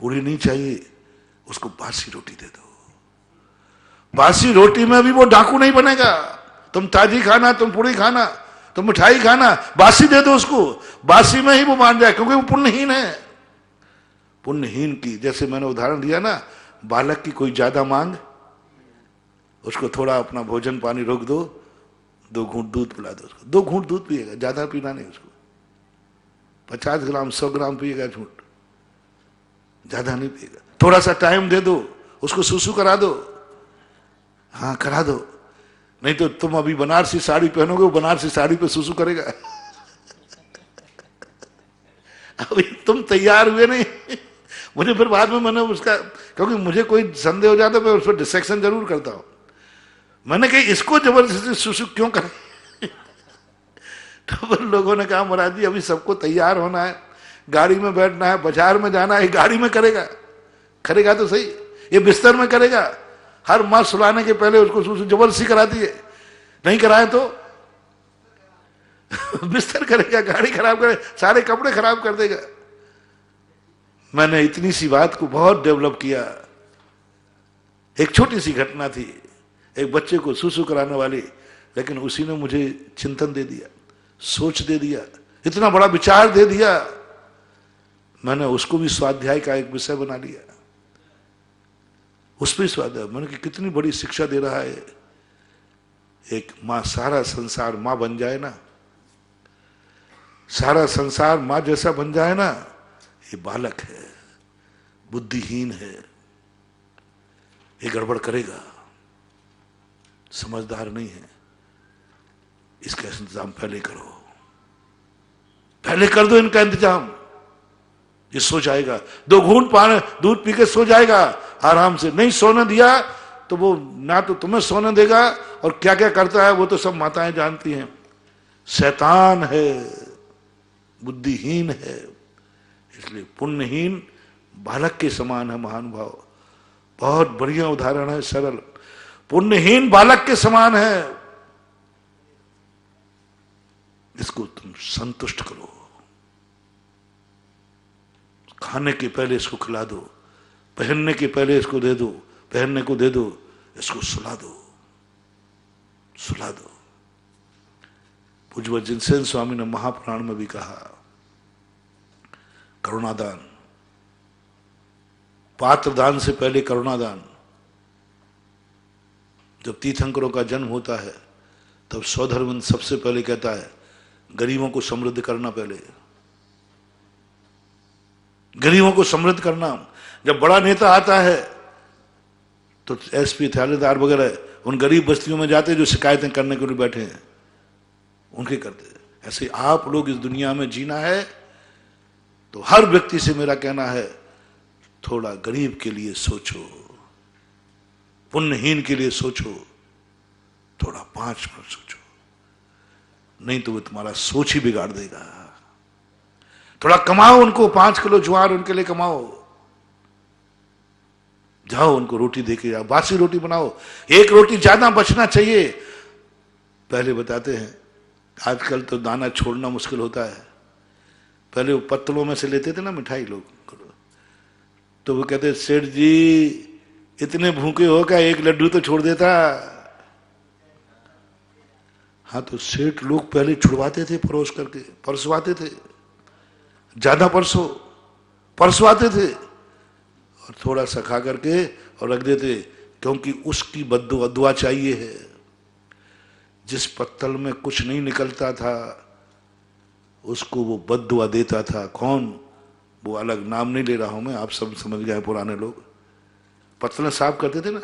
पूरी नहीं चाहिए, उसको बासी रोटी दे दो। बासी रोटी में भी वो डाकू नहीं बनेगा। तुम ताजी खाना, तुम पूरी खाना, तुम मिठाई खाना, बासी दे दो उसको, बासी में ही वो मान जाए, क्योंकि वो पुण्यहीन है। पुण्यहीन की, जैसे मैंने उदाहरण दिया ना, बालक की कोई ज्यादा मांग, उसको थोड़ा अपना भोजन पानी रोक दो, 2 घूंट दूध पिला दो उसको, 2 घूंट दूध पिएगा, ज्यादा पीना नहीं उसको, 50 ग्राम 100 ग्राम पिएगा झूठ, ज्यादा नहीं पिएगा। थोड़ा सा टाइम दे दो उसको, सुसु करा दो, हाँ करा दो, नहीं तो तुम अभी बनारसी साड़ी पहनोगे, वो बनारसी साड़ी पे सुसु करेगा। अभी तुम तैयार हुए नहीं। मुझे फिर बाद में मैंने उसका, क्योंकि मुझे कोई संदेह हो जाता है, मैं उस पर डिसेक्शन जरूर करता हूं। मैंने कहा इसको जबरदस्ती सुसु क्यों करें? तो फिर लोगों ने कहा महाराज जी अभी सबको तैयार होना है, गाड़ी में बैठना है, बाजार में जाना है, गाड़ी में करेगा तो सही, ये बिस्तर में करेगा। हर माँ सुलाने के पहले उसको सुसु जबरदस्ती कराती है, नहीं कराए तो बिस्तर करेगा, गाड़ी खराब करे, सारे कपड़े खराब कर देगा। मैंने इतनी सी बात को बहुत डेवलप किया। एक छोटी सी घटना थी, एक बच्चे को सुसु कराने वाली, लेकिन उसी ने मुझे चिंतन दे दिया, सोच दे दिया, इतना बड़ा विचार दे दिया। मैंने उसको भी स्वाध्याय का एक विषय बना लिया, उस पर स्वाध्याय। मैंने कि कितनी बड़ी शिक्षा दे रहा है। एक माँ, सारा संसार माँ बन जाए ना, सारा संसार माँ जैसा बन जाए ना, ये बालक है, बुद्धिहीन है, ये गड़बड़ करेगा, समझदार नहीं है, इसका इंतजाम पहले करो, पहले कर दो इनका इंतजाम, ये सो जाएगा, 2 घूंट पानी दूध पी के सो जाएगा आराम से। नहीं सोने दिया तो वो ना तो तुम्हें सोने देगा, और क्या क्या करता है वो तो सब माताएं जानती हैं। शैतान है, बुद्धिहीन है, इसलिए पुण्यहीन बालक के समान है। महानुभाव, बहुत बढ़िया उदाहरण है, सरल। पुण्यहीन बालक के समान है, इसको तुम संतुष्ट करो, खाने के पहले इसको खिला दो, पहनने के पहले इसको दे दो, पहनने को दे दो, इसको सुला दो। पूज्य जिनसेन स्वामी ने महापुराण में भी कहा, करुणादान, पात्र दान से पहले करुणादान। जब तीर्थंकरों का जन्म होता है तब सौधर्मन सबसे पहले कहता है गरीबों को समृद्ध करना, पहले गरीबों को समृद्ध करना। जब बड़ा नेता आता है तो एसपी, थानेदार वगैरह उन गरीब बस्तियों में जाते जो शिकायतें करने के लिए बैठे हैं, उनके करते। ऐसे आप लोग इस दुनिया में जीना है तो हर व्यक्ति से मेरा कहना है, थोड़ा गरीब के लिए सोचो, पुण्यहीन के लिए सोचो, थोड़ा 5 मिनट सोचो, नहीं तो वो तुम्हारा सोच ही बिगाड़ देगा। थोड़ा कमाओ, उनको 5 किलो ज्वार उनके लिए कमाओ, जाओ उनको रोटी देके जाओ, बासी रोटी बनाओ, 1 रोटी ज्यादा बचना चाहिए। पहले बताते हैं, आजकल तो दाना छोड़ना मुश्किल होता है, पहले वो पत्तलों में से लेते थे ना मिठाई लोग, तो वो कहते सेठ जी इतने भूखे हो क्या 1 लड्डू तो छोड़ देता। हाँ तो सेठ लोग पहले छुड़वाते थे, परोस करके परसवाते थे, ज्यादा परसवाते थे, और थोड़ा सा खा करके और रख देते, क्योंकि उसकी बद्दुआ चाहिए है। जिस पत्तल में कुछ नहीं निकलता था उसको वो बद्दुआ देता था। कौन? वो अलग नाम नहीं ले रहा हूं मैं, आप सब समझ गए पुराने लोग। पत्तलें साफ करते थे ना,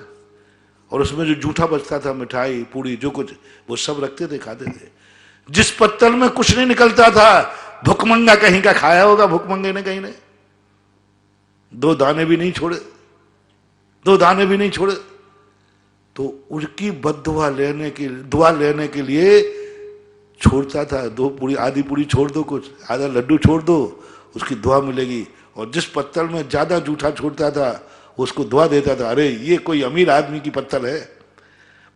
और उसमें जो जूठा बचता था, मिठाई पूड़ी जो कुछ, वो सब रखते थे, खाते थे। जिस पत्तल में कुछ नहीं निकलता था, भुखमंगा कहीं का खाया होगा भुखमंगे ने कहीं ने, दो दाने भी नहीं छोड़े, दो दाने भी नहीं छोड़े। तो उनकी बद्दुआ दुआ लेने के लिए छोड़ता था। दो पूरी, आधी पूरी छोड़ दो, कुछ आधा लड्डू छोड़ दो, उसकी दुआ मिलेगी। और जिस पत्तल में ज्यादा जूठा छोड़ता था उसको दुआ देता था, अरे ये कोई अमीर आदमी की पत्तल है,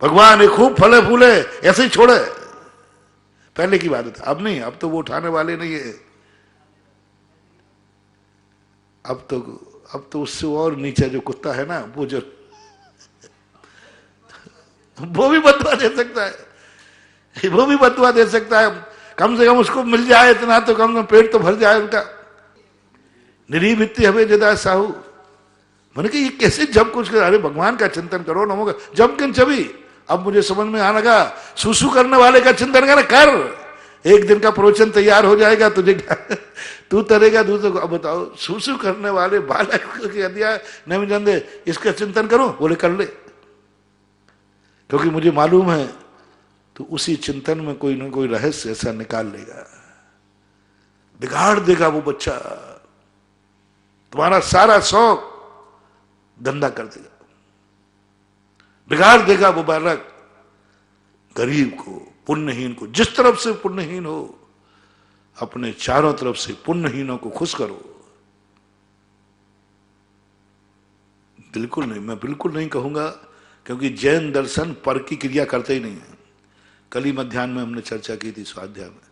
भगवान ये खूब फले फूले, ऐसे ही छोड़े। पहले की बात है, अब नहीं, अब तो वो उठाने वाले नहीं है। अब तो उससे और नीचे जो कुत्ता है ना, वो जो वो भी बदुआ दे सकता है, वो भी बदुआ दे सकता है। कम से कम उसको मिल जाए इतना तो कम से कम पेट तो भर जाए उनका। निरीभित्ति हवे जदा साहू, मैंने कहा ये कैसे जब कुछ कर, अरे भगवान का चिंतन करो, नमो जब किन छवि। अब मुझे समझ में आने लगा, सुसु करने वाले का चिंतन कर, एक दिन का प्रवचन तैयार हो जाएगा तुझे, तू तरेगा दूसरे को। अब बताओ, सुसु करने वाले बालक को कह दिया नहीं जानते, इसका चिंतन करो, बोले कर ले, क्योंकि मुझे मालूम है तो उसी चिंतन में कोई ना कोई रहस्य ऐसा निकाल लेगा, बिगाड़ देगा वो बच्चा, तुम्हारा सारा शौक गंदा कर देगा, बिगाड़ देगा वो बालक। गरीब को, पुण्यहीन को, जिस तरफ से पुण्यहीन हो, अपने चारों तरफ से पुण्यहीनों को खुश करो। बिल्कुल नहीं, मैं बिल्कुल नहीं कहूंगा, क्योंकि जैन दर्शन पर की क्रिया करते ही नहीं है। कल ही मध्याह्न में हमने चर्चा की थी स्वाध्याय में,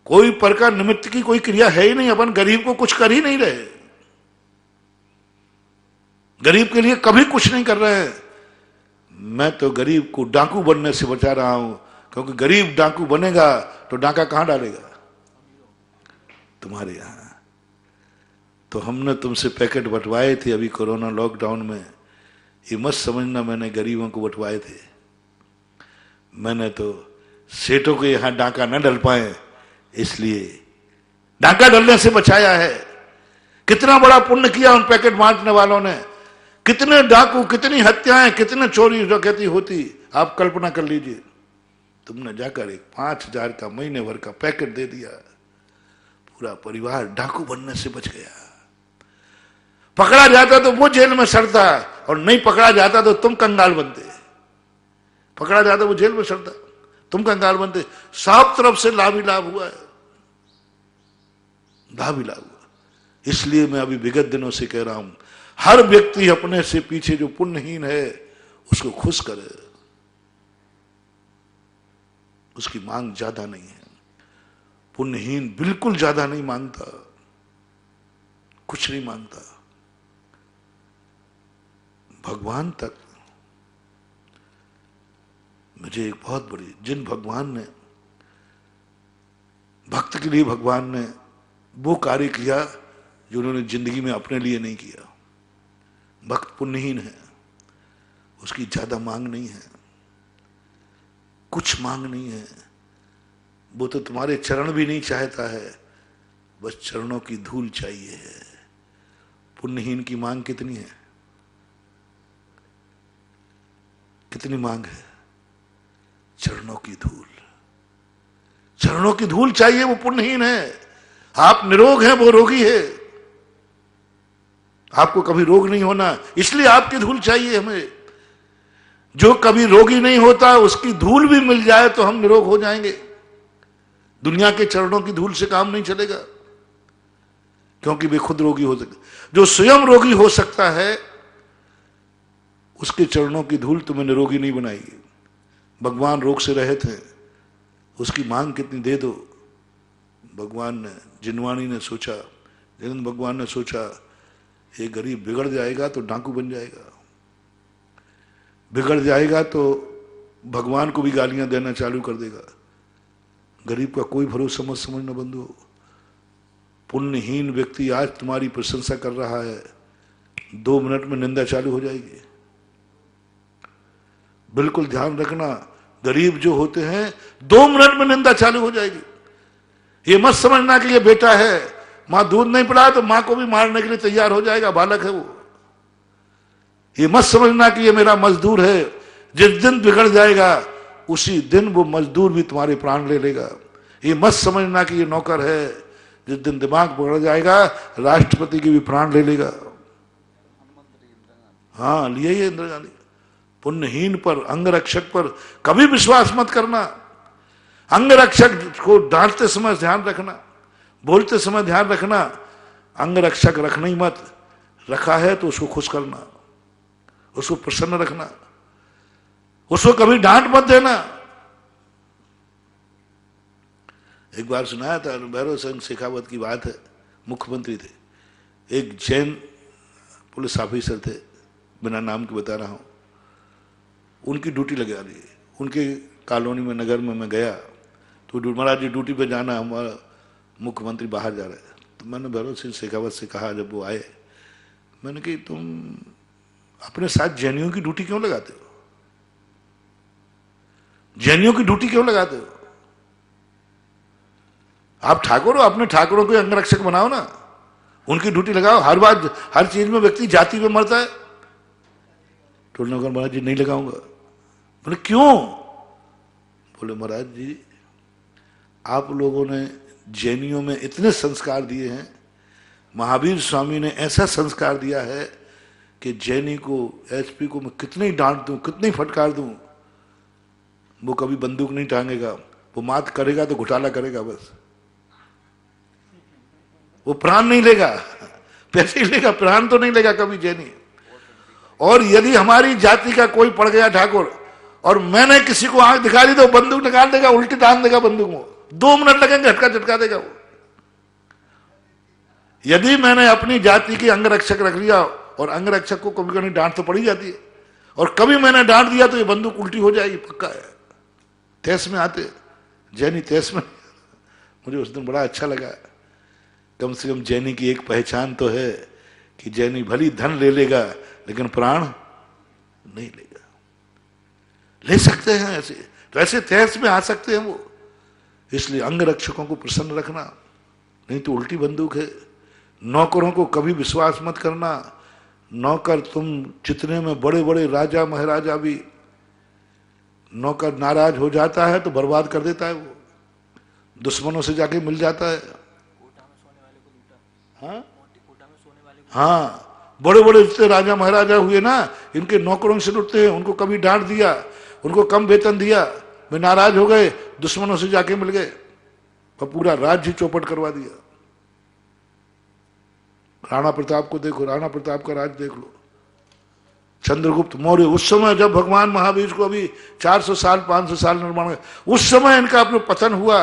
कोई पर का निमित्त की कोई क्रिया है ही नहीं। अपन गरीब को कुछ कर ही नहीं रहे, गरीब के लिए कभी कुछ नहीं कर रहे हैं। मैं तो गरीब को डाकू बनने से बचा रहा हूं, क्योंकि गरीब डाकू बनेगा तो डाका कहां डालेगा? तुम्हारे यहां। तो हमने तुमसे पैकेट बंटवाए थे अभी कोरोना लॉकडाउन में, ये मत समझना मैंने गरीबों को बंटवाए थे। मैंने तो सेठों के यहां डाका न डल पाए, इसलिए डाका डलने से बचाया है। कितना बड़ा पुण्य किया उन पैकेट बांटने वालों ने, कितने डाकू, कितनी हत्याएं, कितने चोरी डकैती होती, आप कल्पना कर लीजिए। तुमने जाकर एक 5,000 का महीने भर का पैकेट दे दिया, पूरा परिवार डाकू बनने से बच गया। पकड़ा जाता तो वो जेल में सड़ता, और नहीं पकड़ा जाता तो तुम कंगाल बनते। पकड़ा जाता वो जेल में सड़ता, तुम कंगाल बनते। सब तरफ से लाभ ही लाभ हुआ है, लाभ ही लाभ हुआ। इसलिए मैं अभी विगत दिनों से कह रहा हूं, हर व्यक्ति अपने से पीछे जो पुण्यहीन है उसको खुश करे। उसकी मांग ज्यादा नहीं है, पुण्यहीन बिल्कुल ज्यादा नहीं मांगता, कुछ नहीं मांगता। भगवान तक, मुझे एक बहुत बड़ी, जिन भगवान ने, भक्त के लिए भगवान ने वो कार्य किया जो उन्होंने जिंदगी में अपने लिए नहीं किया। भक्त पुण्यहीन है, उसकी ज्यादा मांग नहीं है, कुछ मांग नहीं है। वो तो तुम्हारे चरण भी नहीं चाहता है, बस चरणों की धूल चाहिए है। पुण्यहीन की मांग कितनी है? कितनी मांग है? चरणों की धूल, चरणों की धूल चाहिए। वो पुण्यहीन है। आप निरोग हैं, वो रोगी है। आपको कभी रोग नहीं होना, इसलिए आपकी धूल चाहिए हमें। जो कभी रोगी नहीं होता उसकी धूल भी मिल जाए तो हम निरोग हो जाएंगे। दुनिया के चरणों की धूल से काम नहीं चलेगा, क्योंकि वे खुद रोगी हो सकते। जो स्वयं रोगी हो सकता है उसके चरणों की धूल तुम्हें निरोगी नहीं बनाएगी। भगवान रोग से रहित हैं, उसकी मांग कितनी दे दो। भगवान ने, जिनवाणी ने सोचा, जिन भगवान ने सोचा ये गरीब बिगड़ जाएगा तो डाकू बन जाएगा, बिगड़ जाएगा तो भगवान को भी गालियां देना चालू कर देगा। गरीब का कोई भरोसा मत समझना बंधु। पुण्यहीन व्यक्ति आज तुम्हारी प्रशंसा कर रहा है, 2 मिनट में निंदा चालू हो जाएगी। बिल्कुल ध्यान रखना, गरीब जो होते हैं 2 मिनट में निंदा चालू हो जाएगी। ये मत समझना कि ये बेटा है, मां दूध नहीं पिलाए तो मां को भी मारने के लिए तैयार हो जाएगा, बालक है वो। ये मत समझना कि ये मेरा मजदूर है, जिस दिन बिगड़ जाएगा उसी दिन वो मजदूर भी तुम्हारे प्राण ले लेगा। ये मत समझना कि ये नौकर है, जिस दिन दिमाग बिगड़ जाएगा राष्ट्रपति की भी प्राण ले लेगा। हाँ, लिए ये इंदिरा गांधी। पुण्यहीन पर, अंगरक्षक पर कभी विश्वास मत करना। अंगरक्षक को डांटते समय ध्यान रखना, बोलते समय ध्यान रखना, अंगरक्षक रखना ही मत, रखा है तो उसको खुश करना, उसको प्रसन्न रखना, उसको कभी डांट मत देना। एक बार सुनाया था, भैरव सिंह शेखावत की बात है, मुख्यमंत्री थे, एक जैन पुलिस ऑफिसर थे, बिना नाम के बता रहा हूं, उनकी ड्यूटी लगा दी। उनके कॉलोनी में, नगर में मैं गया तो महाराज जी ड्यूटी पे जाना, हमारा मुख्यमंत्री बाहर जा रहे हैं। तो मैंने भैरव सिंह शेखावत से कहा, जब वो आए, मैंने कि तुम अपने साथ जैनियों की ड्यूटी क्यों लगाते हो? जैनियों की ड्यूटी क्यों लगाते हो? आप ठाकुर हो, अपने ठाकुरों को अंगरक्षक बनाओ ना, उनकी ड्यूटी लगाओ। हर बात, हर चीज में व्यक्ति जाति पे मरता है। तो महाराज जी नहीं लगाऊंगा। बोले क्यों? बोले महाराज जी आप लोगों ने जैनियों में इतने संस्कार दिए हैं, महावीर स्वामी ने ऐसा संस्कार दिया है कि जैनी को, एसपी को मैं कितनी डांट दूं, कितनी फटकार दूं, वो कभी बंदूक नहीं टांगेगा। वो मात करेगा तो घोटाला करेगा बस, वो प्राण नहीं लेगा, पैसे ही लेगा, प्राण तो नहीं लेगा कभी जैनी। और यदि हमारी जाति का कोई पड़ गया ठाकुर और मैंने किसी को आंख दिखा दी तो बंदूक निकाल देगा, उल्टी टांग देगा बंदूक में, 2 मिनट लगेंगे, झटका झटका देगा वो। यदि मैंने अपनी जाति की अंगरक्षक रख लिया, और अंगरक्षक को कभी कभी डांट तो पड़ी जाती है, और कभी मैंने डांट दिया तो ये बंदूक उल्टी हो जाएगी, पक्का है। तैस में आते जैनी, तैस में। मुझे उस दिन बड़ा अच्छा लगा, कम से कम जैनी की एक पहचान तो है कि जैनी भली धन ले लेगा लेकिन प्राण नहीं लेगा। ले सकते हैं ऐसे, तो ऐसे तैस में आ सकते हैं वो। इसलिए अंगरक्षकों को प्रसन्न रखना, नहीं तो उल्टी बंदूक है। नौकरों को कभी विश्वास मत करना। नौकर, तुम जितने में बड़े बड़े राजा महाराजा भी, नौकर नाराज हो जाता है तो बर्बाद कर देता है वो, दुश्मनों से जाके मिल जाता है। हाँ, बड़े बड़े जितने राजा महाराजा हुए ना, इनके नौकरों से लुटते हैं। उनको कभी डांट दिया, उनको कम वेतन दिया, वे नाराज हो गए, दुश्मनों से जाके मिल गए और पूरा राज्य चौपट करवा दिया। राणा प्रताप को देखो, राणा प्रताप का राज देख लो। चंद्रगुप्त मौर्य, उस समय जब भगवान महावीर को अभी 400 साल 500 साल निर्माण, उस समय इनका अपने पतन हुआ।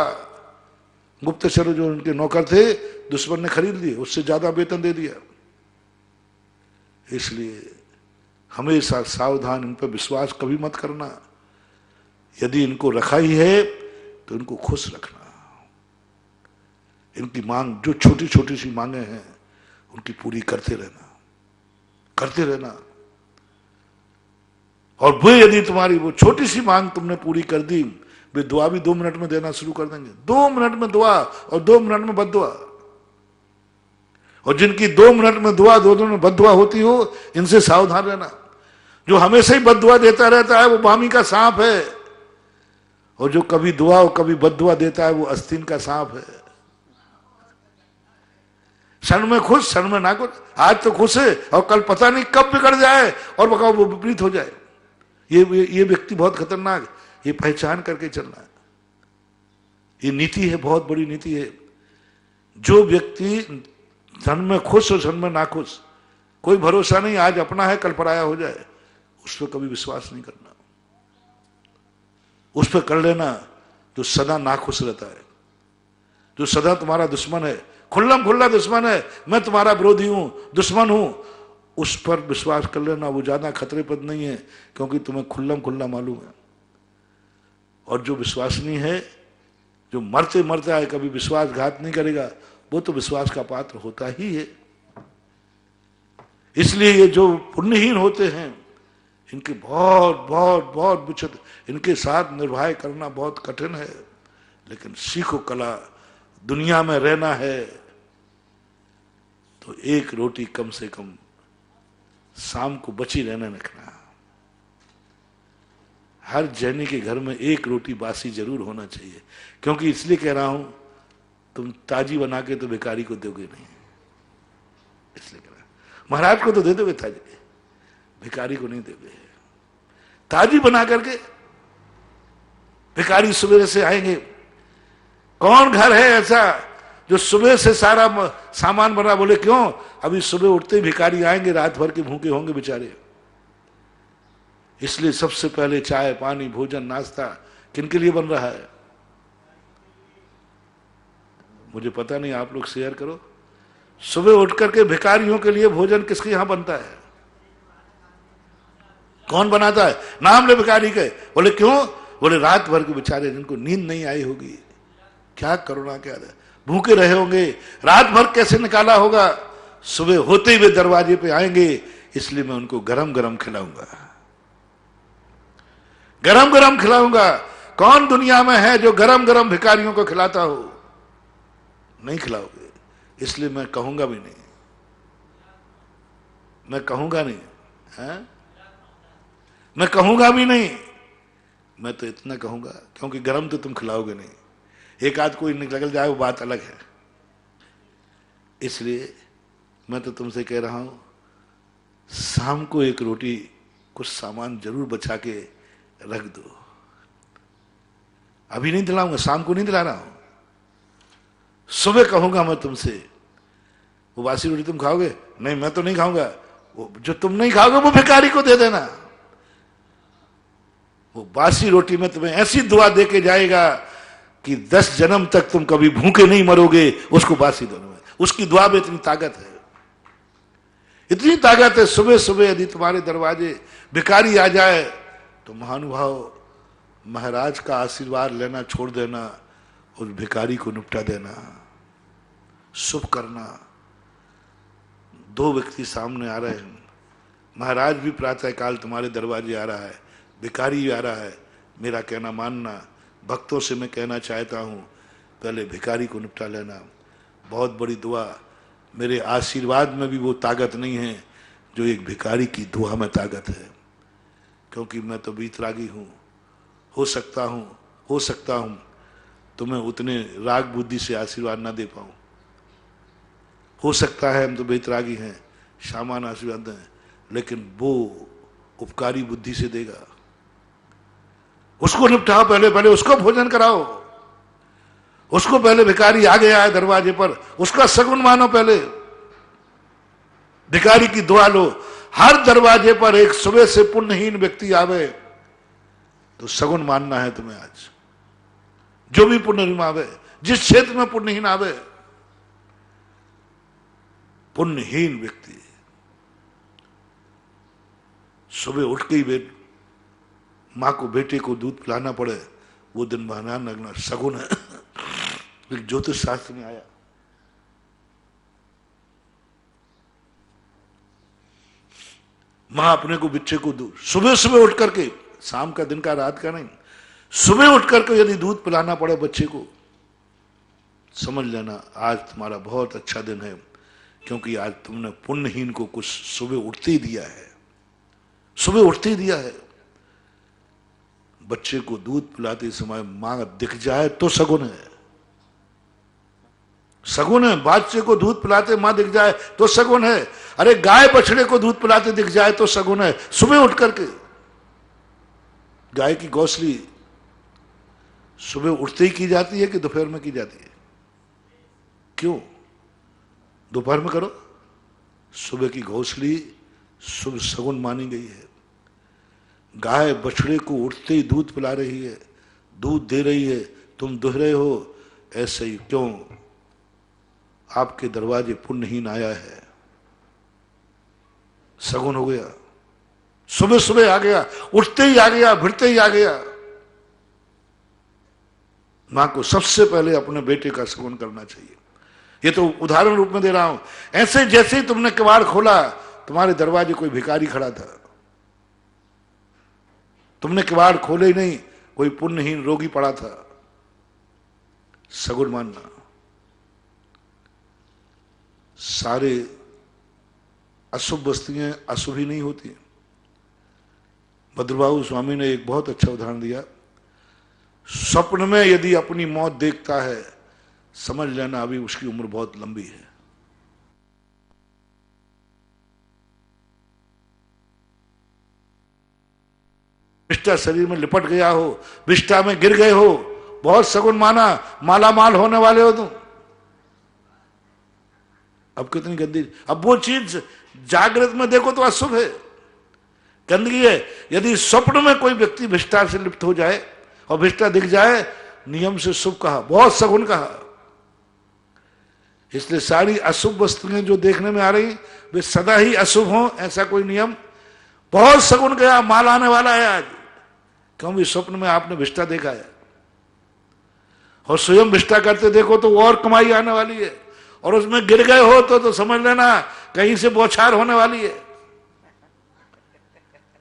गुप्तचर जो उनके नौकर थे, दुश्मन ने खरीद लिए, उससे ज्यादा वेतन दे दिया। इसलिए हमेशा सावधान, इन पर विश्वास कभी मत करना। यदि इनको रखा ही है तो इनको खुश रखना। इनकी मांग, जो छोटी छोटी सी मांगे हैं, उनकी पूरी करते रहना, करते रहना। और वो यदि तुम्हारी वो छोटी सी मांग तुमने पूरी कर दी, वे दुआ भी 2 मिनट में देना शुरू कर देंगे। 2 मिनट में दुआ और 2 मिनट में बद्दुआ। और जिनकी 2 मिनट में दुआ, 2 दिन में बद्दुआ होती हो, इनसे सावधान रहना। जो हमेशा ही बद्दुआ देता रहता है वो वामी का सांप है, और जो कभी दुआ और कभी बद्दुआ देता है वो आस्तीन का सांप है। क्षण में खुश, क्षण में ना खुश। आज तो खुश है और कल पता नहीं कब बिगड़ जाए और बताओ वो विपरीत हो जाए। ये व्यक्ति बहुत खतरनाक है। ये पहचान करके चलना है। ये नीति है, बहुत बड़ी नीति है। जो व्यक्ति धन में खुश और धन में नाखुश, कोई भरोसा नहीं, आज अपना है कल पराया हो जाए, उस पर कभी विश्वास नहीं करना। उस पर कर लेना जो सदा नाखुश रहता है, जो सदा तुम्हारा दुश्मन है, खुल्लम खुल्ला दुश्मन है, मैं तुम्हारा विरोधी हूं, दुश्मन हूं, उस पर विश्वास कर लेना। वो ज्यादा खतरे पद नहीं है, क्योंकि तुम्हें खुल्लम खुल्ला मालूम है। और जो विश्वसनीय है, जो मरते मरता है, कभी विश्वासघात नहीं करेगा, वो तो विश्वास का पात्र होता ही है। इसलिए ये जो पुण्यहीन होते हैं, इनके बहुत बहुत बहुत विचित्र, इनके साथ निर्वाह करना बहुत कठिन है, लेकिन सीखो कला। दुनिया में रहना है तो एक रोटी कम से कम शाम को बची रहने रखना। हर जैनी के घर में एक रोटी बासी जरूर होना चाहिए, क्योंकि इसलिए कह रहा हूं, तुम ताजी बना के तो भिखारी को दोगे नहीं, इसलिए कह रहा हूं। महाराज को तो दे दोगे ताजी, भिखारी को नहीं दोगे। ताजी बना करके भिखारी सुबह से आएंगे। कौन घर है ऐसा जो सुबह से सारा सामान बना? बोले क्यों? अभी सुबह उठते ही भिखारी आएंगे, रात भर के भूखे होंगे बेचारे। इसलिए सबसे पहले चाय पानी भोजन नाश्ता किनके लिए बन रहा है? मुझे पता नहीं, आप लोग शेयर करो। सुबह उठ करके भिखारियों के लिए भोजन किसके यहां बनता है? कौन बनाता है? नाम ले भिखारी के। बोले क्यों? बोले रात भर के बेचारे जिनको नींद नहीं आई होगी, क्या करुणा, क्या भूखे रहे होंगे, रात भर कैसे निकाला होगा, सुबह होते ही वे दरवाजे पे आएंगे, इसलिए मैं उनको गरम गरम खिलाऊंगा, गरम गरम खिलाऊंगा। कौन दुनिया में है जो गरम गरम भिखारियों को खिलाता हो? नहीं खिलाओगे, इसलिए मैं कहूंगा भी नहीं, मैं कहूंगा नहीं है? मैं कहूंगा भी नहीं। मैं तो इतना कहूंगा, क्योंकि गरम तो तुम खिलाओगे नहीं, एक आध कोई निकल जाए वो बात अलग है। इसलिए मैं तो तुमसे कह रहा हूं, शाम को एक रोटी कुछ सामान जरूर बचा के रख दो। अभी नहीं दिलाऊंगा, शाम को नहीं दिला रहा हूं, सुबह कहूंगा मैं तुमसे। वो बासी रोटी तुम खाओगे? नहीं, मैं तो नहीं खाऊंगा। वो जो तुम नहीं खाओगे वो भिखारी को दे देना। वो बासी रोटी में तुम्हें ऐसी दुआ दे के जाएगा कि 10 जन्म तक तुम कभी भूखे नहीं मरोगे। उसको बासी दोनों में, उसकी दुआ में इतनी ताकत है, इतनी ताकत है। सुबह सुबह यदि तुम्हारे दरवाजे भिखारी आ जाए तो महानुभाव, महाराज का आशीर्वाद लेना छोड़ देना, उस भिखारी को निपटा देना, शुभ करना। 2 व्यक्ति सामने आ रहे हैं, महाराज भी प्रातः काल तुम्हारे दरवाजे आ रहा है, भिखारी आ रहा है। मेरा कहना मानना, भक्तों से मैं कहना चाहता हूं, पहले भिखारी को निपटा लेना। बहुत बड़ी दुआ, मेरे आशीर्वाद में भी वो ताकत नहीं है जो एक भिखारी की दुआ में ताकत है, क्योंकि मैं तो बीतरागी हूं। हो सकता हूं तुम्हें उतने राग बुद्धि से आशीर्वाद ना दे पाऊं, हो सकता है हम तो बेतरागी हैं, सामान आशीर्वाद दें, लेकिन वो उपकारी बुद्धि से देगा। उसको निपटाओ, पहले उसको भोजन कराओ, उसको पहले भिखारी आ गया है दरवाजे पर, उसका सगुन मानो। पहले भिखारी की दुआ लो। हर दरवाजे पर एक सुबह से पुण्यहीन व्यक्ति आवे तो सगुन मानना है तुम्हें। आज जो भी पुण्यहीन आवे, जिस क्षेत्र में पुण्यहीन आवे, पुण्यहीन व्यक्ति सुबह उठ के ही मां को बेटे को दूध पिलाना पड़े, वो दिन बहाना लगना सगुन है। लेकिन ज्योतिष शास्त्र में आया, मां अपने को बच्चे को दूध सुबह सुबह उठ करके, शाम का दिन का रात का नहीं, सुबह उठ करके यदि दूध पिलाना पड़े बच्चे को, समझ लेना आज तुम्हारा बहुत अच्छा दिन है, क्योंकि आज तुमने पुण्यहीन को कुछ सुबह उठते ही दिया है, सुबह उठते ही दिया है। बच्चे को दूध पिलाते समय मां दिख जाए तो सगुन है, सगुन है। बच्चे को दूध पिलाते मां दिख जाए तो सगुन है। अरे गाय बछड़े को दूध पिलाते दिख जाए तो सगुन है। सुबह उठ करके गाय की गौसली सुबह उठते ही की जाती है कि दोपहर में की जाती है? क्यों दोपहर में करो? सुबह की घोंसली शुभ सगुन मानी गई है। गाय बछड़े को उठते ही दूध पिला रही है, दूध दे रही है, तुम दुह रहे हो। ऐसे ही क्यों आपके दरवाजे पुण्यहीन आया है, सगुन हो गया। सुबह सुबह आ गया, उठते ही आ गया, भिड़ते ही आ गया। मां को सबसे पहले अपने बेटे का सगुन करना चाहिए। ये तो उदाहरण रूप में दे रहा हूं। ऐसे जैसे ही तुमने किवाड़ खोला, तुम्हारे दरवाजे कोई भिखारी खड़ा था, तुमने किवाड़ खोले ही नहीं, कोई पुण्यहीन रोगी पड़ा था। सगुन मानना। सारे अशुभ वस्तुएं अशुभ ही नहीं होती। भद्रबाहु स्वामी ने एक बहुत अच्छा उदाहरण दिया। स्वप्न में यदि अपनी मौत देखता है, समझ लेना अभी उसकी उम्र बहुत लंबी है। विष्ठा शरीर में लिपट गया हो, विष्ठा में गिर गए हो, बहुत सगुन माना, माला माल होने वाले हो तुम। अब कितनी गंदी, अब वो चीज जागृत में देखो तो अशुभ है, गंदगी है। यदि स्वप्न में कोई व्यक्ति विष्ठा से लिप्त हो जाए और विष्ठा दिख जाए, नियम से शुभ कहा, बहुत सगुन कहा। इसलिए सारी अशुभ वस्तुएं जो देखने में आ रही वे सदा ही अशुभ हों, ऐसा कोई नियम। बहुत सगुन गया, माल आने वाला है आज, क्योंकि स्वप्न में आपने विष्ठा देखा है। और स्वयं विष्ठा करते देखो तो और कमाई आने वाली है, और उसमें गिर गए हो तो समझ लेना कहीं से बौछार होने वाली है।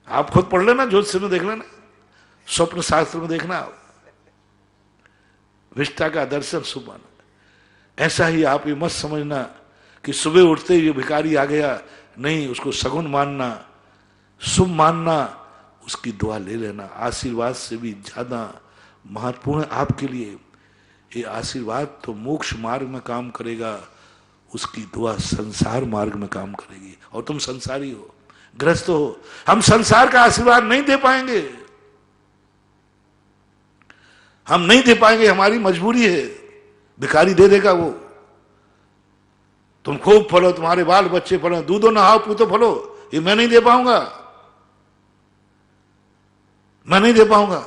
आप खुद पढ़ लेना, ज्योतिष में देख लेना, स्वप्न शास्त्र में देखना आप, विष्ठा का दर्शन शुभ माना। ऐसा ही आप ये मत समझना कि सुबह उठते ही भिखारी आ गया, नहीं, उसको सगुन मानना, शुभ मानना, उसकी दुआ ले लेना। आशीर्वाद से भी ज्यादा महत्वपूर्ण आपके लिए ये आशीर्वाद तो मोक्ष मार्ग में काम करेगा, उसकी दुआ संसार मार्ग में काम करेगी। और तुम संसारी हो, ग्रस्त हो, हम संसार का आशीर्वाद नहीं दे पाएंगे, हम नहीं दे पाएंगे, हमारी मजबूरी है। भिखारी दे देगा वो, तुम खूब फलो, तुम्हारे बाल बच्चे फलो, दूधो नहाओ पूतो फलो, ये मैं नहीं दे पाऊंगा, मैं नहीं दे पाऊंगा।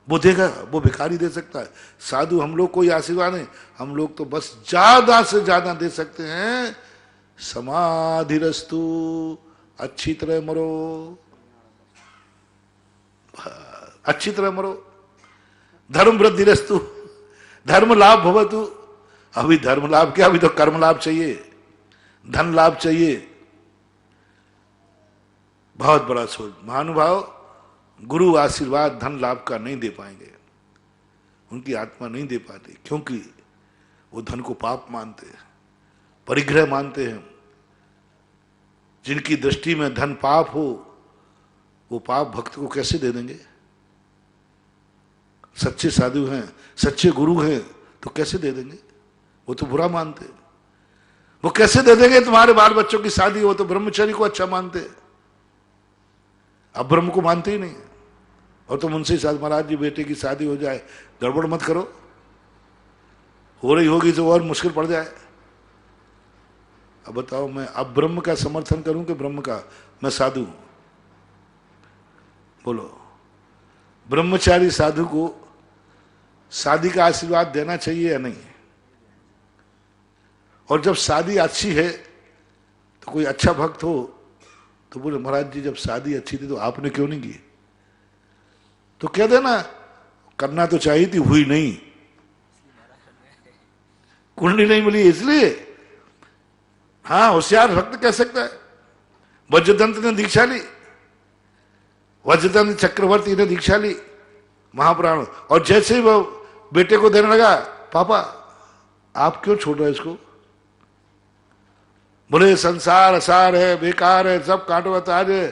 वो देगा, वो भिखारी दे सकता है। साधु हम लोग कोई आशीर्वाद नहीं, हम लोग तो बस ज्यादा से ज्यादा दे सकते हैं, समाधिरस्तु, अच्छी तरह मरो, अच्छी तरह मरो, धर्म वृद्धिरस्तु, धर्म लाभ भवतु। अभी धर्म लाभ क्या, अभी तो कर्म लाभ चाहिए, धन लाभ चाहिए। बहुत बड़ा सोच। महानुभाव गुरु आशीर्वाद धन लाभ का नहीं दे पाएंगे, उनकी आत्मा नहीं दे पाती, क्योंकि वो धन को पाप मानते हैं, परिग्रह मानते हैं। जिनकी दृष्टि में धन पाप हो, वो पाप भक्त को कैसे दे देंगे? सच्चे साधु हैं, सच्चे गुरु हैं, तो कैसे दे देंगे? वो तो बुरा मानते। वो कैसे दे देंगे? तुम्हारे बाल बच्चों की शादी हो तो ब्रह्मचर्य को अच्छा मानते, अब ब्रह्म को मानते ही नहीं। और तुम उनसे साथ, महाराज जी बेटे की शादी हो जाए, गड़बड़ मत करो, हो रही होगी तो और मुश्किल पड़ जाए। अब बताओ, मैं अब ब्रह्म का समर्थन करूं कि ब्रह्म का? मैं साधु हूं, बोलो। ब्रह्मचारी साधु को शादी का आशीर्वाद देना चाहिए या नहीं? और जब शादी अच्छी है तो कोई अच्छा भक्त हो तो बोले, महाराज जी जब शादी अच्छी थी तो आपने क्यों नहीं की? तो कह देना, करना तो चाहिए थी, हुई नहीं, कुंडली नहीं मिली इसलिए। हाँ, होशियार भक्त कह सकता है। वज्रदंत ने दीक्षा ली, वज्रदंत चक्रवर्ती ने दीक्षा ली, महाप्राण, और जैसे ही वो बेटे को देने लगा, पापा आप क्यों छोड़ रहे इसको? बोले संसार असार है, बेकार है, सब कांटो बताज है।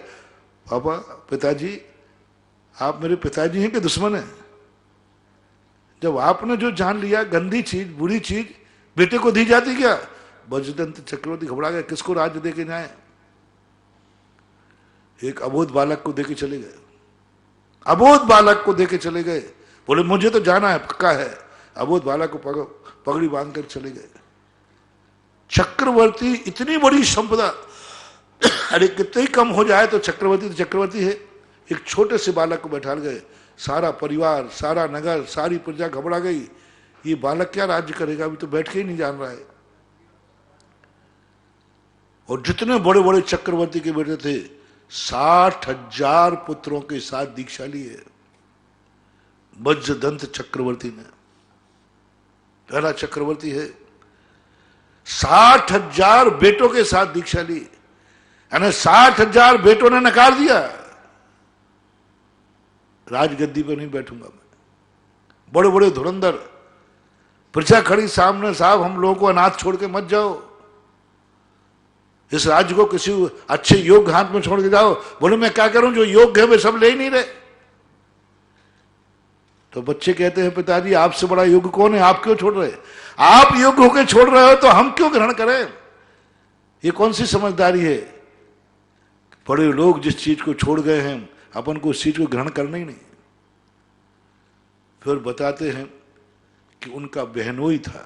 पापा, पिताजी आप मेरे पिताजी हैं कि दुश्मन है? जब आपने जो जान लिया, गंदी चीज, बुरी चीज बेटे को दी जाती क्या? वज्रदंत चक्रवर्ती घबरा गया, किसको राज्य देके जाए? एक अबोध बालक को देके चले गए, अबोध बालक को देके चले गए। बोले मुझे तो जाना है, पक्का है। अबोध बालक को पगड़ी बांध कर चले गए। चक्रवर्ती इतनी बड़ी संपदा, अरे कितने ही कम हो जाए तो चक्रवर्ती है। एक छोटे से बालक को बैठा गए, सारा परिवार, सारा नगर, सारी प्रजा घबरा गई, ये बालक क्या राज्य करेगा, अभी तो बैठ के ही नहीं जान रहा है। और जितने बड़े बड़े चक्रवर्ती के बेटे थे, 60,000 पुत्रों के साथ दीक्षा ली है वज्रदंत चक्रवर्ती ने। पहला चक्रवर्ती है, 60,000 बेटों के साथ दीक्षा ली, यानी 60,000 बेटों ने नकार दिया। राजगद्दी पे नहीं बैठूंगा मैं। बड़े बड़े धुरंधर, प्रजा खड़ी सामने, साहब हम लोगों को अनाथ छोड़ के मत जाओ, इस राज्य को किसी अच्छे योग्य हाथ में छोड़ के जाओ। बोले मैं क्या करूं, जो योग्य है वे सब ले ही नहीं रहे। तो बच्चे कहते हैं पिताजी आपसे बड़ा योग्य कौन है, आप क्यों छोड़ रहे? आप योग्य होकर छोड़ रहे हो तो हम क्यों ग्रहण करें? ये कौन सी समझदारी है? बड़े लोग जिस चीज को छोड़ गए हैं अपन को उस चीज को ग्रहण करना ही नहीं। फिर बताते हैं कि उनका बहनोई था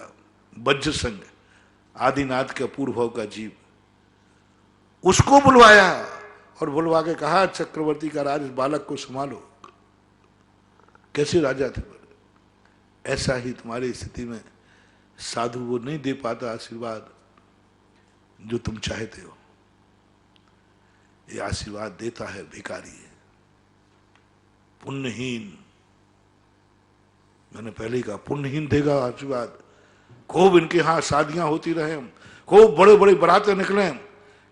वज्र संग, आदिनाथ के अपूर्व भाव का जीव, उसको बुलवाया और बुलवा के कहा चक्रवर्ती का राज, इस बालक को संभालो। कैसे राजा थे? ऐसा ही तुम्हारी स्थिति में साधु वो नहीं दे पाता आशीर्वाद जो तुम चाहते हो, ये आशीर्वाद देता है भिखारी, पुण्यहीन। मैंने पहले ही कहा पुण्यहीन देगा आशीर्वाद। खूब इनके यहां शादियां होती रहे, खूब बड़े बड़े बरातें निकले,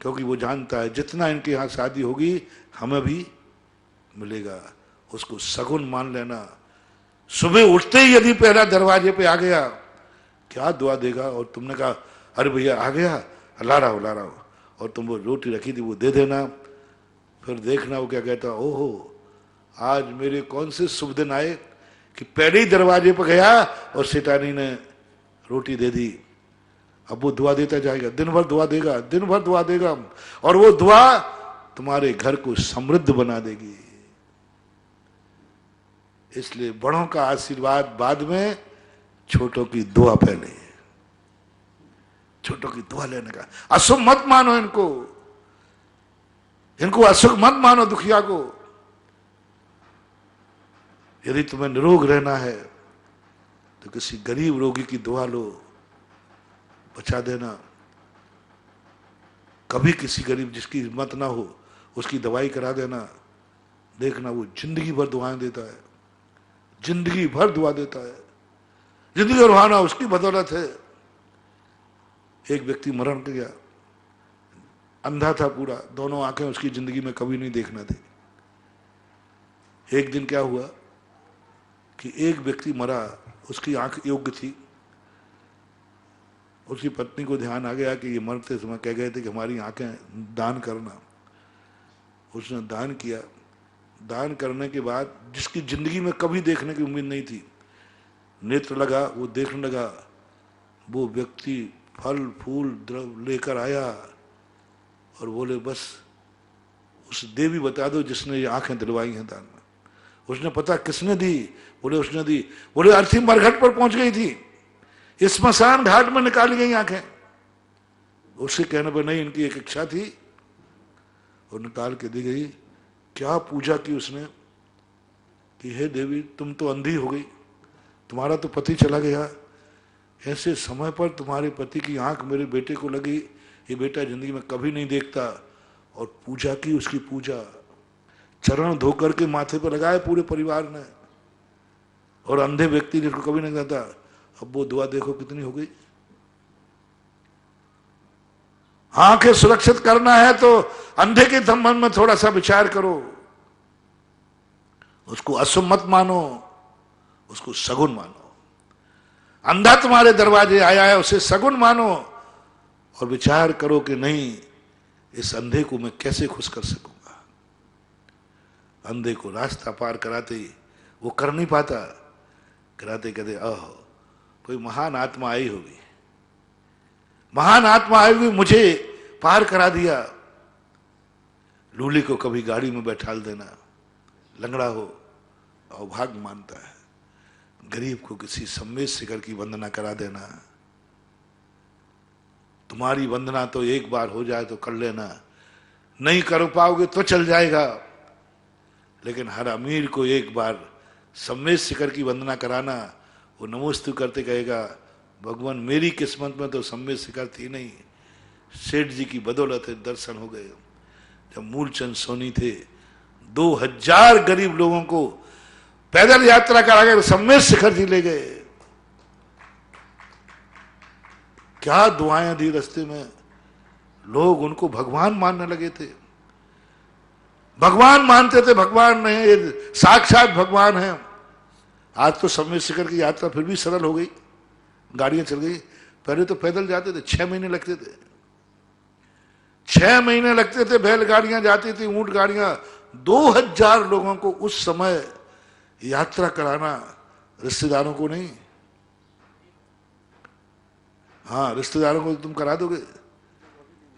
क्योंकि वो जानता है जितना इनके यहां शादी होगी हमें भी मिलेगा। उसको सगुन मान लेना। सुबह उठते ही यदि पहला दरवाजे पे आ गया, क्या दुआ देगा? और तुमने कहा अरे भैया आ गया, ला रहा हो, और तुम वो रोटी रखी थी वो दे देना। फिर देखना वो क्या कहता, ओहो आज मेरे कौन से शुभ दिन आए कि पहले ही दरवाजे पर गया और सेठानी ने रोटी दे दी। अब वो दुआ देता जाएगा, दिन भर दुआ देगा, दिन भर दुआ देगा, और वो दुआ तुम्हारे घर को समृद्ध बना देगी। इसलिए बड़ों का आशीर्वाद बाद में, छोटों की दुआ पहले। छोटों की दुआ लेने का। अशुभ मत मानो इनको, इनको अशुभ मत मानो दुखिया को। यदि तुम्हें निरोग रहना है तो किसी गरीब रोगी की दुआ लो, बचा देना। कभी किसी गरीब जिसकी हिम्मत ना हो उसकी दवाई करा देना। देखना वो जिंदगी भर दुआएं देता है, जिंदगी भर दुआ देता है। जिंदगी रुहाना उसकी बदौलत है। एक व्यक्ति मरण कर गया, अंधा था पूरा, दोनों आंखें उसकी जिंदगी में कभी नहीं देखना थी। एक दिन क्या हुआ कि एक व्यक्ति मरा, उसकी आंख योग्य थी। उसकी पत्नी को ध्यान आ गया कि ये मरते समय कह गए थे कि हमारी आंखें दान करना। उसने दान किया। दान करने के बाद जिसकी जिंदगी में कभी देखने की उम्मीद नहीं थी, नेत्र लगा, वो देखने लगा। वो व्यक्ति फल फूल द्रव लेकर आया और बोले बस उस देवी बता दो जिसने ये आंखें दिलवाई हैं दान में। उसने पता किसने दी? बोले उसने दी। बोले अर्थी मरघट पर पहुंच गई थी, स्मशान घाट में निकाली गई आंखें। उसके कहने पर नहीं, इनकी एक इच्छा थी और निकाल के दी गई। क्या पूजा की उसने कि हे देवी तुम तो अंधी हो गई, तुम्हारा तो पति चला गया, ऐसे समय पर तुम्हारे पति की आंख मेरे बेटे को लगी, ये बेटा जिंदगी में कभी नहीं देखता। और पूजा की, उसकी पूजा, चरण धोकर के माथे पर लगाए पूरे परिवार ने। और अंधे व्यक्ति जिसको कभी नहीं कहता, अब वो दुआ देखो कितनी हो गई। आंखें सुरक्षित करना है तो अंधे के संबंध में थोड़ा सा विचार करो। उसको अशुभ मत मानो, उसको सगुन मानो। अंधा तुम्हारे दरवाजे आया है, उसे सगुन मानो और विचार करो कि नहीं, इस अंधे को मैं कैसे खुश कर सकूंगा। अंधे को रास्ता पार कराते ही वो कर नहीं पाता, कराते कहते ओह कोई महान आत्मा आई होगी, महान आत्मा आई हुई मुझे पार करा दिया। लूली को कभी गाड़ी में बैठाल देना, लंगड़ा हो अभाग्य मानता है। गरीब को किसी सम्मेद शिखर की वंदना करा देना। तुम्हारी वंदना तो एक बार हो जाए तो कर लेना, नहीं कर पाओगे तो चल जाएगा। लेकिन हर अमीर को एक बार सम्मेद शिखर की वंदना कराना, वो नमोस्तु करते कहेगा भगवान मेरी किस्मत में तो सम्मेद शिखर थी नहीं, सेठ जी की बदौलत है दर्शन हो गए। जब मूलचंद सोनी थे 2000 गरीब लोगों को पैदल यात्रा करा कर सम्मेद शिखर जी ले गए। क्या दुआएं दी रास्ते में, लोग उनको भगवान मानने लगे थे। भगवान मानते थे, भगवान नहीं, ये साक्षात भगवान है। आज तो सम्मेद शिखर की यात्रा फिर भी सरल हो गई, गाड़ियां चल गई। पहले तो पैदल जाते थे, 6 महीने लगते थे, 6 महीने लगते थे, बैलगाड़ियां जाती थी, ऊंट गाड़ियां। 2000 लोगों को उस समय यात्रा कराना, रिश्तेदारों को नहीं। हाँ, रिश्तेदारों को तुम करा दोगे।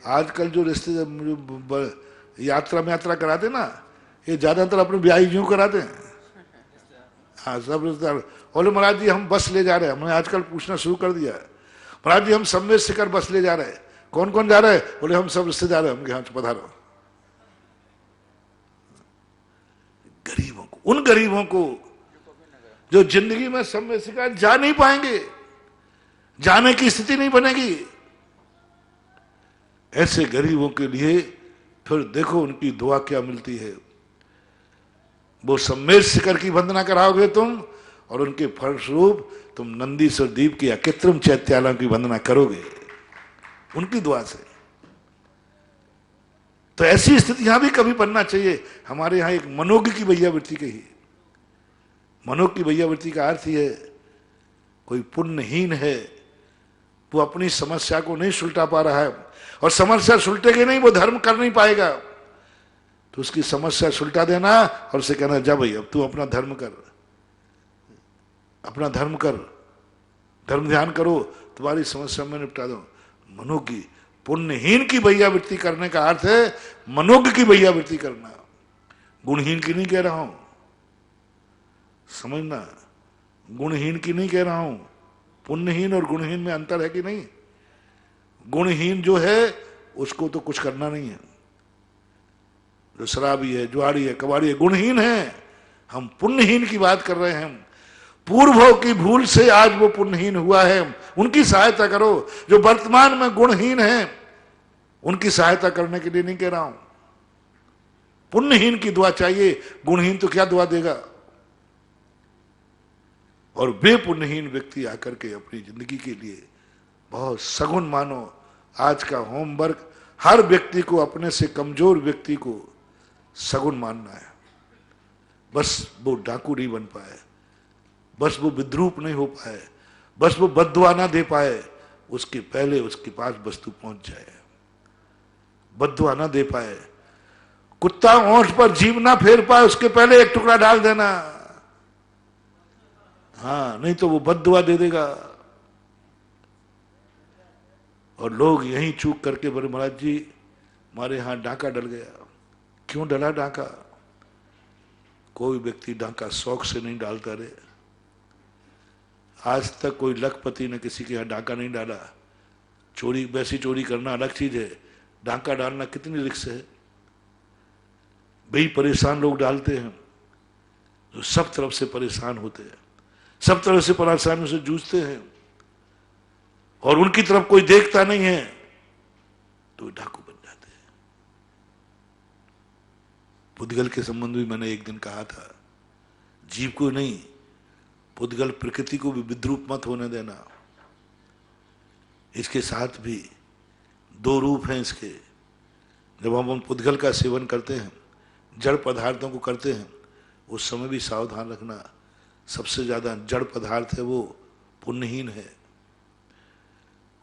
आजकल जो यात्रा में यात्रा कराते ना, ये ज्यादातर अपने ब्याहीजियों कराते हैं। हाँ, सब रिश्तेदार बोले महाराज जी हम बस ले जा रहे हैं। हमने आजकल पूछना शुरू कर दिया है, महाराज जी हम सम्मेद शिखर बस ले जा रहे हैं। कौन कौन जा रहा है? बोले हम सब रिश्तेदार हैं। हम यहाँ पधारो। गरीबों को, उन गरीबों को जो जिंदगी में सम्मेद शिखर जा नहीं पाएंगे, जाने की स्थिति नहीं बनेगी, ऐसे गरीबों के लिए फिर देखो उनकी दुआ क्या मिलती है। वो सम्मेद शिखर की वंदना कराओगे तुम, और उनके फलस्वरूप तुम नंदीश्वर द्वीप की अकृत्रिम चैत्यालयों की वंदना करोगे उनकी दुआ से। तो ऐसी स्थिति यहां भी कभी बनना चाहिए। हमारे यहां एक मनोज्ञ की वैयावृत्ति कही। मनोज्ञ की वैयावृत्ति का अर्थ है कोई पुण्यहीन है, वो अपनी समस्या को नहीं सुलटा पा रहा है, और समस्या सुलटेगी नहीं, वो धर्म कर नहीं पाएगा। तो उसकी समस्या सुलटा देना और उसे कहना जा भाई अब तू अपना धर्म कर, अपना धर्म कर, धर्म ध्यान करो, तुम्हारी समस्या में निपटा दो। मनोज्ञ, पुण्यहीन की वैयावृत्ति करने का अर्थ है मनोज्ञ की वैयावृत्ति करना। गुणहीन की नहीं कह रहा हूं, समझना, गुणहीन की नहीं कह रहा हूं। पुण्यहीन और गुणहीन में अंतर है कि नहीं? गुणहीन जो है उसको तो कुछ करना नहीं है, जो शराबी है, जुआड़ी है, कबाड़ी है, गुणहीन है। हम पुण्यहीन की बात कर रहे हैं। पूर्वों की भूल से आज वो पुण्यहीन हुआ है, उनकी सहायता करो। जो वर्तमान में गुणहीन है उनकी सहायता करने के लिए नहीं कह रहा हूं। पुण्यहीन की दुआ चाहिए, गुणहीन तो क्या दुआ देगा। और बेपुण्यहीन व्यक्ति आकर के अपनी जिंदगी के लिए बहुत सगुन मानो। आज का होमवर्क हर व्यक्ति को अपने से कमजोर व्यक्ति को सगुन मानना है। बस वो डाकू नहीं बन पाए, बस वो विद्रूप नहीं हो पाए, बस वो बद्दुआ ना दे पाए, उसके पहले उसके पास वस्तु पहुंच जाए। बद्दुआ ना दे पाए, कुत्ता ओंठ पर जीभ ना फेर पाए, उसके पहले एक टुकड़ा डाल देना। हाँ, नहीं तो वो बद्दुआ दे देगा। और लोग यही चूक करके बोले महाराज जी हमारे यहां डाका डल गया। क्यों डला डाका? कोई व्यक्ति डाका शौक से नहीं डालता रे। आज तक कोई लखपति ने किसी के यहां डाका नहीं डाला। चोरी, वैसी चोरी करना अलग चीज है, डाका डालना कितनी रिस्क है। भाई परेशान लोग डालते हैं, जो सब तरफ से परेशान होते हैं, सब तरह से परेशानियों से जूझते हैं, और उनकी तरफ कोई देखता नहीं है, तो डाकू बन जाते हैं। पुद्गल के संबंध में मैंने एक दिन कहा था, जीव को नहीं, पुद्गल प्रकृति को भी विद्रूप मत होने देना। इसके साथ भी 2 रूप हैं इसके। जब हम पुद्गल का सेवन करते हैं, जड़ पदार्थों को करते हैं, उस समय भी सावधान रखना। सबसे ज्यादा जड़ पदार्थ है वो पुण्यहीन है,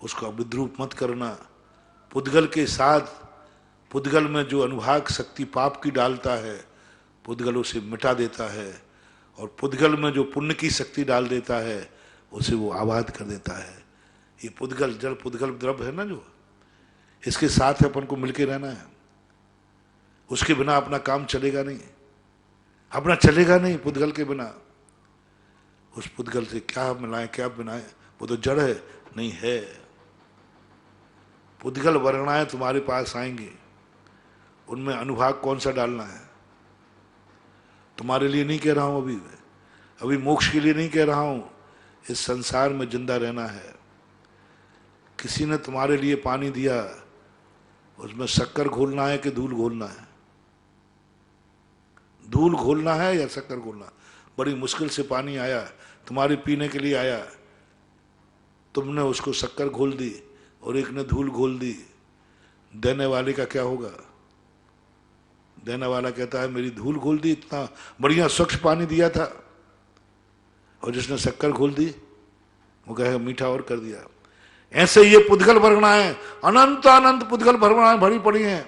उसका विद्रूप मत करना। पुद्गल के साथ, पुद्गल में जो अनुभाग शक्ति पाप की डालता है, पुद्गल उसे मिटा देता है, और पुद्गल में जो पुण्य की शक्ति डाल देता है उसे वो आबाद कर देता है। ये पुद्गल, जड़ पुद्गल द्रव्य है ना, जो इसके साथ अपन को मिलके रहना है। उसके बिना अपना काम चलेगा नहीं, अपना चलेगा नहीं पुद्गल के बिना। उस पुद्गल से क्या मिलाएं क्या बनाएं, वो तो जड़ है नहीं है। पुद्गल वर्णाएं तुम्हारे पास आएंगे, उनमें अनुभाग कौन सा डालना है। तुम्हारे लिए नहीं कह रहा हूं, अभी मोक्ष के लिए नहीं कह रहा हूं। इस संसार में जिंदा रहना है। किसी ने तुम्हारे लिए पानी दिया, उसमें शक्कर घोलना है कि धूल घोलना है? धूल घोलना है या शक्कर घोलना? बड़ी मुश्किल से पानी आया, तुम्हारे पीने के लिए आया, तुमने उसको शक्कर घोल दी और एक ने धूल घोल दी, देने वाले का क्या होगा? देने वाला कहता है मेरी धूल खोल दी, इतना बढ़िया स्वच्छ पानी दिया था, और जिसने शक्कर खोल दी वो कहे मीठा और कर दिया। ऐसे ये पुद्गल भरगणाएं, अनंत अनंत पुद्गल भरगणाएं भरी पड़ी हैं।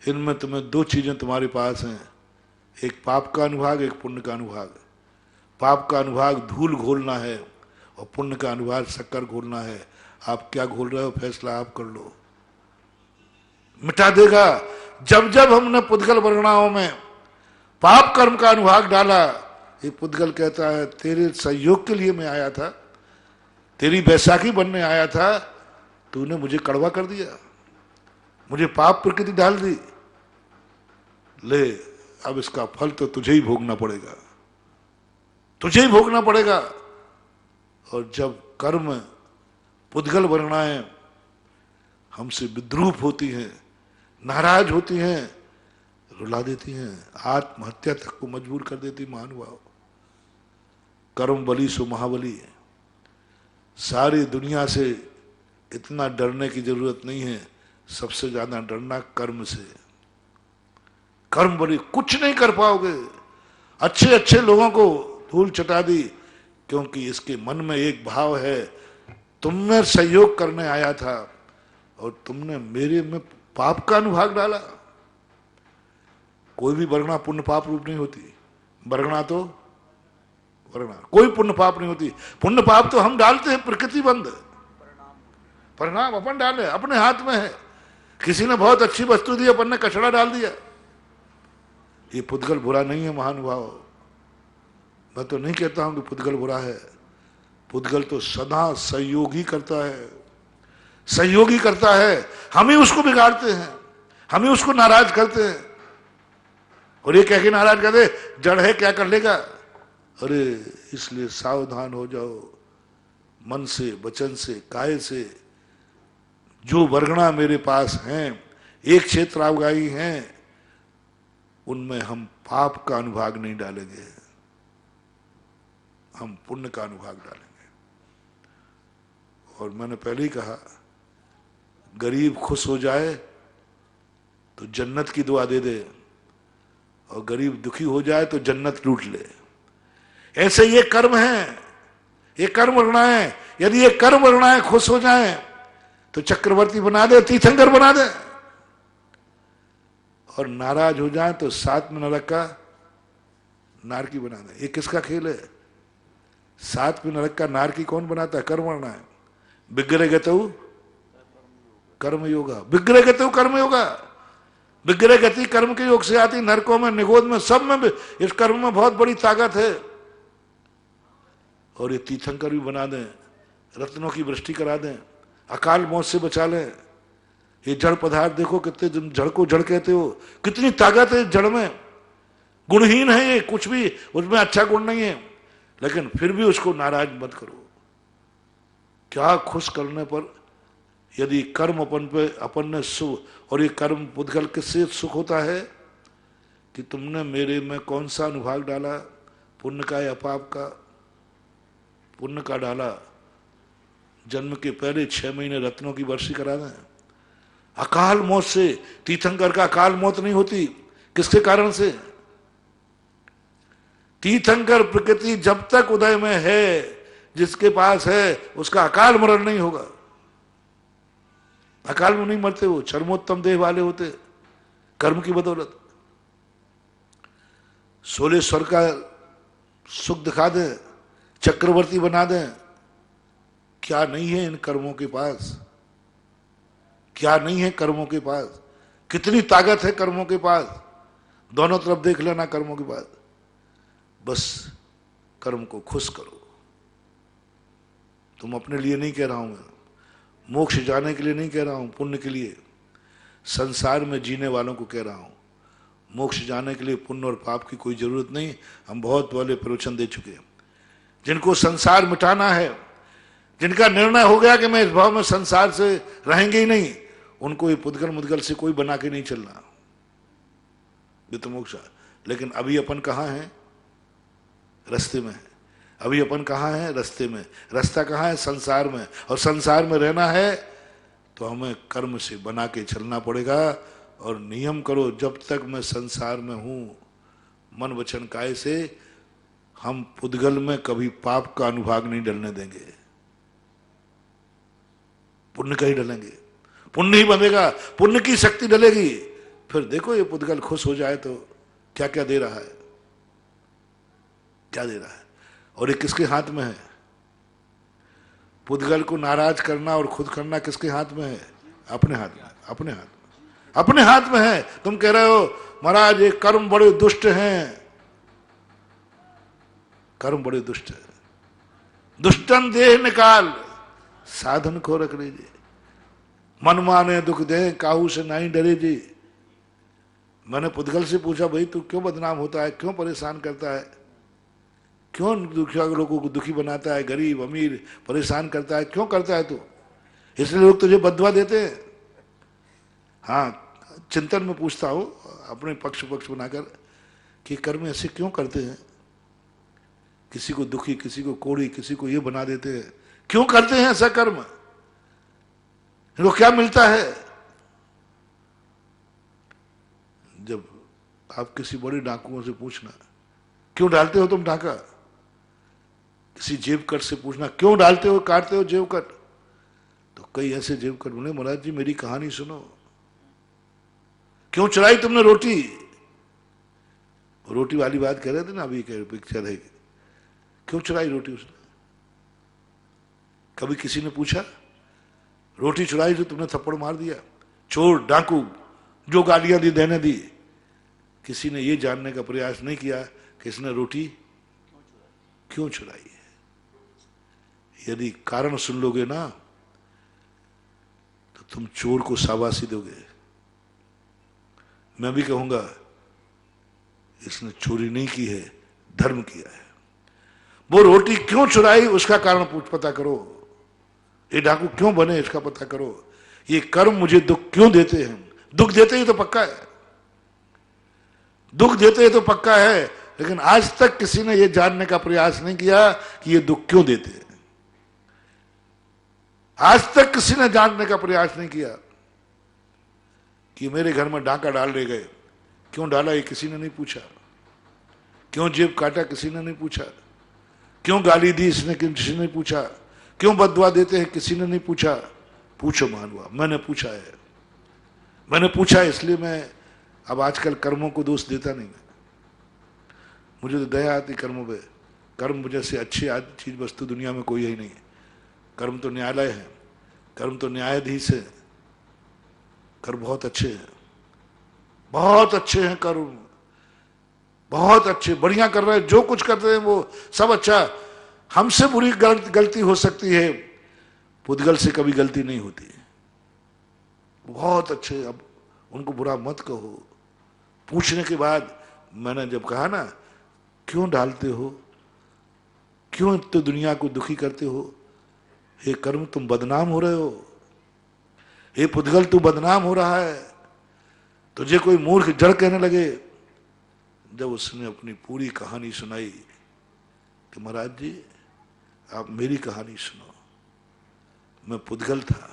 इनमें तुम्हें दो चीजें तुम्हारे पास हैं, एक पाप का अनुभाग, एक पुण्य का अनुभाग। पाप का अनुभाग धूल घोलना है और पुण्य का अनुभाग शक्कर घोलना है। आप क्या घोल रहे हो फैसला आप कर लो, मिटा देगा। जब जब हमने पुद्गल वर्गणाओं में पाप कर्म का अनुभाग डाला, ये पुद्गल कहता है तेरे सहयोग के लिए मैं आया था, तेरी बैसाखी बनने आया था, तूने मुझे कड़वा कर दिया, मुझे पाप प्रकृति डाल दी, ले अब इसका फल तो तुझे ही भोगना पड़ेगा, तुझे ही भोगना पड़ेगा। और जब कर्म पुद्गल वर्गणाएं हमसे विद्रूप होती हैं, नाराज होती हैं, रुला देती हैं, आत्महत्या तक को मजबूर कर देती महानुभाव। कर्म बली सो महाबली है। सारी दुनिया से इतना डरने की जरूरत नहीं है, सबसे ज्यादा डरना कर्म से। कर्म बली, कुछ नहीं कर पाओगे। अच्छे अच्छे लोगों को धूल चटा दी, क्योंकि इसके मन में एक भाव है, तुमने सहयोग करने आया था और तुमने मेरे में पाप का अनुभाग डाला। कोई भी वर्गणा पुण्य पाप रूप नहीं होती, वर्गणा तो वर्गणा, कोई पुण्य पाप नहीं होती। पुण्य पाप तो हम डालते हैं प्रकृति बंद, परिणाम अपन डाले, अपने हाथ में है। किसी ने बहुत अच्छी वस्तु दी, अपन ने कचड़ा डाल दिया। ये पुद्गल बुरा नहीं है महानुभाव। मैं तो नहीं कहता हूं कि पुद्गल बुरा है। पुद्गल तो सदा सहयोगी करता है, सहयोगी करता है। हम ही उसको बिगाड़ते हैं, हम ही उसको नाराज करते हैं। और ये कह के नाराज कर दे जड़ है क्या कर लेगा। अरे इसलिए सावधान हो जाओ, मन से, वचन से, काय से। जो वर्गणा मेरे पास हैं, एक क्षेत्र अवगाही हैं, उनमें हम पाप का अनुभाग नहीं डालेंगे, हम पुण्य का अनुभाग डालेंगे। और मैंने पहले ही कहा, गरीब खुश हो जाए तो जन्नत की दुआ दे दे, और गरीब दुखी हो जाए तो जन्नत लूट ले। ऐसे ये कर्म है, ये कर्म वर्गणाएं। यदि ये कर्म वर्गणाएं खुश हो जाएं तो चक्रवर्ती बना दे, तीर्थंकर बना दे, और नाराज हो जाए तो सात में नरक का नारकी बना दे। ये किसका खेल है? सात में नरक का नारकी कौन बनाता है? कर्म वर्गणाएं। विग्रह गतौ कर्म योगा, विग्रह गतौ कर्म योगा। विग्रह गति कर्म के योग से आती, नरकों में, निगोद में, सब में भी इस कर्म में बहुत बड़ी ताकत है। और ये तीर्थंकर भी बना दें, रत्नों की वृष्टि करा दें, अकाल मौत से बचा लें। ये जड़ पदार्थ देखो कितने, तुम जड़ को जड़ कहते हो, कितनी ताकत है जड़ में। गुणहीन है ये, कुछ भी उसमें अच्छा गुण नहीं है, लेकिन फिर भी उसको नाराज मत करो। क्या खुश करने पर यदि कर्म अपन ने सुख, और ये कर्म पुद्गल किससे सुख होता है कि तुमने मेरे में कौन सा अनुभाग डाला, पुण्य का या पाप का? पुण्य का डाला, जन्म के पहले 6 महीने रत्नों की वर्षी करा दें, अकाल मौत से। तीर्थंकर का अकाल मौत नहीं होती, किसके कारण से? तीर्थंकर प्रकृति जब तक उदय में है, जिसके पास है, उसका अकाल मरण नहीं होगा। अकाल में नहीं मरते, वो चरमोत्तम देह वाले होते कर्म की बदौलत। 16 स्वर का सुख दिखा दें, चक्रवर्ती बना दें, क्या नहीं है इन कर्मों के पास? क्या नहीं है कर्मों के पास? कितनी ताकत है कर्मों के पास। दोनों तरफ देख लेना कर्मों के पास। बस कर्म को खुश करो। तुम अपने लिए नहीं कह रहा हूं मैं, मोक्ष जाने के लिए नहीं कह रहा हूं, पुण्य के लिए, संसार में जीने वालों को कह रहा हूं। मोक्ष जाने के लिए पुण्य और पाप की कोई जरूरत नहीं। हम बहुत वाले प्रवचन दे चुके हैं। जिनको संसार मिटाना है, जिनका निर्णय हो गया कि मैं इस भाव में संसार से रहेंगे ही नहीं, उनको ये पुद्गल मुद्गल से कोई बना के नहीं चलना, ये तो मोक्ष है। लेकिन अभी अपन कहाँ हैं? रास्ते में है। अभी अपन कहाँ हैं? रास्ते में। रास्ता कहाँ है? संसार में। और संसार में रहना है तो हमें कर्म से बना के चलना पड़ेगा। और नियम करो, जब तक मैं संसार में हूं मन वचन काय से हम पुद्गल में कभी पाप का अनुभाग नहीं डलने देंगे, पुण्य का ही डलेंगे, पुण्य ही बनेगा, पुण्य की शक्ति डलेगी। फिर देखो ये पुद्गल खुश हो जाए तो क्या क्या दे रहा है, क्या दे रहा है। और ये किसके हाथ में है? पुद्गल को नाराज करना और खुद करना किसके हाथ में है? अपने हाथ में, अपने हाथ में, अपने हाथ में है। तुम कह रहे हो महाराज ये कर्म बड़े दुष्ट हैं, कर्म बड़े दुष्ट है, दुष्टन देह निकाल साधन को रख लीजिए, मन माने दुख दे काहू से नहीं डरे जी। मैंने पुद्गल से पूछा, भाई तू क्यों बदनाम होता है, क्यों परेशान करता है, क्यों दुखिया लोगों को दुखी बनाता है, गरीब अमीर परेशान करता है, क्यों करता है तू? इसलिए लोग तुझे बददुआ देते हैं। हाँ, चिंतन में पूछता हूं अपने पक्ष बनाकर कि कर्म ऐसे क्यों करते हैं, किसी को दुखी, किसी को कोड़ी, किसी को ये बना देते हैं, क्यों करते हैं ऐसा कर्म, इनको क्या मिलता है? जब आप किसी बड़े डाकुओं से पूछना क्यों डालते हो तुम डाका, किसी जेब कट से पूछना क्यों डालते हो, काटते हो जेब कट, तो कई ऐसे जेब कट बोले महाराज जी मेरी कहानी सुनो, क्यों चुराई तुमने रोटी? रोटी वाली बात कह रहे थे ना अभी, पिक्चर है, क्यों चुराई रोटी उसने? कभी किसी ने पूछा? रोटी चुराई तो तुमने थप्पड़ मार दिया, चोर डाकू जो गालियां दी देने दी, किसी ने यह जानने का प्रयास नहीं किया कि इसने रोटी क्यों चुराई है। यदि कारण सुन लोगे ना तो तुम चोर को शाबाशी दोगे। मैं भी कहूंगा इसने चोरी नहीं की है, धर्म किया है। वो रोटी क्यों चुराई उसका कारण पता करो, ये डाकू क्यों बने इसका पता करो, ये कर्म मुझे दुख क्यों देते हैं। दुख देते ही तो पक्का है, दुख देते ही तो पक्का है, लेकिन आज तक किसी ने यह जानने का प्रयास नहीं किया कि ये दुख क्यों देते हैं। आज तक किसी ने जानने का प्रयास नहीं किया कि मेरे घर में डाका डाल ले गए, क्यों डाला ये किसी ने नहीं पूछा, क्यों जेब काटा किसी ने नहीं पूछा, क्यों गाली दी इसने किसी ने नहीं पूछा, क्यों बददुआ देते हैं किसी ने नहीं पूछा। पूछो मानवा, मैंने पूछा है, मैंने पूछा है, इसलिए मैं अब आजकल कर्मों को दोष देता नहीं। मैं मुझे तो दया आती कर्मों पे, कर्म जैसे अच्छी चीज वस्तु दुनिया में कोई ही नहीं है। कर्म तो न्यायालय है, कर्म तो न्यायाधीश है, कर्म बहुत अच्छे हैं, बहुत अच्छे हैं कर्म, बहुत अच्छे, बढ़िया कर रहे हैं, जो कुछ करते हैं वो सब अच्छा। हमसे बुरी गलती हो सकती है, पुद्गल से कभी गलती नहीं होती, बहुत अच्छे। अब उनको बुरा मत कहो। पूछने के बाद मैंने जब कहा ना क्यों डालते हो, क्यों तो दुनिया को दुखी करते हो, हे कर्म तुम बदनाम हो रहे हो, हे पुद्गल तू बदनाम हो रहा है। तुझे कोई मूर्ख जड़ कहने लगे। जब उसने अपनी पूरी कहानी सुनाई कि महाराज जी आप मेरी कहानी सुनो, मैं पुद्गल था,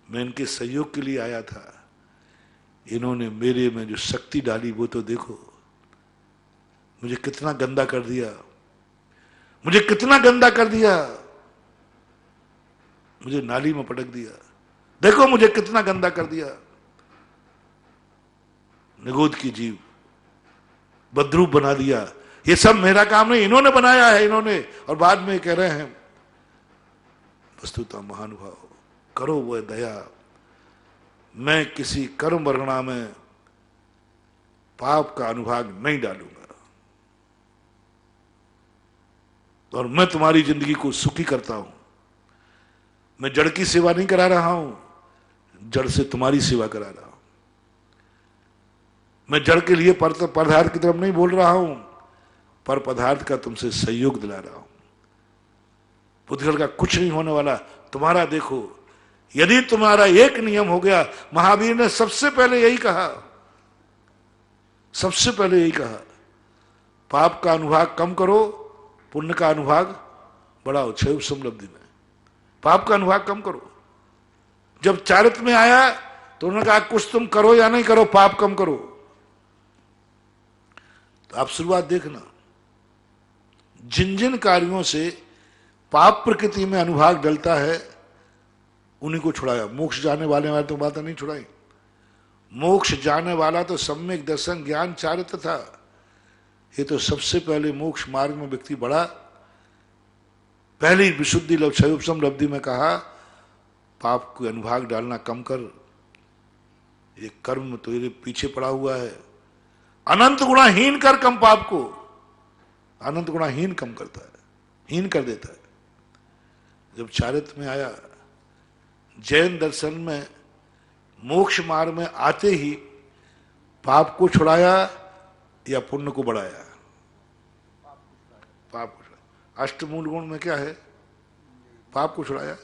मैं इनके सहयोग के लिए आया था, इन्होंने मेरे में जो शक्ति डाली वो तो देखो, मुझे कितना गंदा कर दिया, मुझे कितना गंदा कर दिया, मुझे नाली में पटक दिया, देखो मुझे कितना गंदा कर दिया। निगोद की जीव बद्रूप बना दिया। ये सब मेरा काम नहीं, इन्होंने बनाया है, इन्होंने। और बाद में कह रहे हैं वस्तुतः महानुभाव करो वो दया, मैं किसी कर्म वर्णा में पाप का अनुभाग नहीं डालूंगा और मैं तुम्हारी जिंदगी को सुखी करता हूं। मैं जड़ की सेवा नहीं करा रहा हूं, जड़ से तुम्हारी सेवा करा रहा हूं। मैं जड़ के लिए पदार्थ की तरफ नहीं बोल रहा हूं, पर पदार्थ का तुमसे सहयोग दिला रहा हूं। पुद्गल का कुछ नहीं होने वाला, तुम्हारा देखो। यदि तुम्हारा एक नियम हो गया, महावीर ने सबसे पहले यही कहा, सबसे पहले यही कहा, पाप का अनुभाग कम करो, पुण्य का अनुभाग बढ़ाओ। छह उपसमलब्धि में पाप का अनुभाग कम करो। जब चारित्र में आया तो उन्होंने कहा कुछ तुम करो या नहीं करो, पाप कम करो। तो आप शुरुआत देखना, जिन जिन कार्यों से पाप प्रकृति में अनुभाग डलता है उन्हीं को छुड़ाया। मोक्ष जाने वाले तो बातें नहीं छुड़ाई। मोक्ष जाने वाला तो सम्यक दर्शन ज्ञान चारित्र था। ये तो सबसे पहले मोक्ष मार्ग में व्यक्ति बढ़ा। पहली विशुद्धि क्षयोपशम लब्धि में कहा पाप को अनुभाग डालना कम कर, ये कर्म तो ये पीछे पड़ा हुआ है। अनंत गुणाहीन कर कम पाप को। अनंत गुणाहीन कम करता है, हीन कर देता है। जब चारित्र में आया, जैन दर्शन में मोक्ष मार्ग में आते ही पाप को छुड़ाया या पुण्य को बढ़ाया? पाप को छुड़ाया। अष्टमूल गुण में क्या है? पाप को छुड़ाया।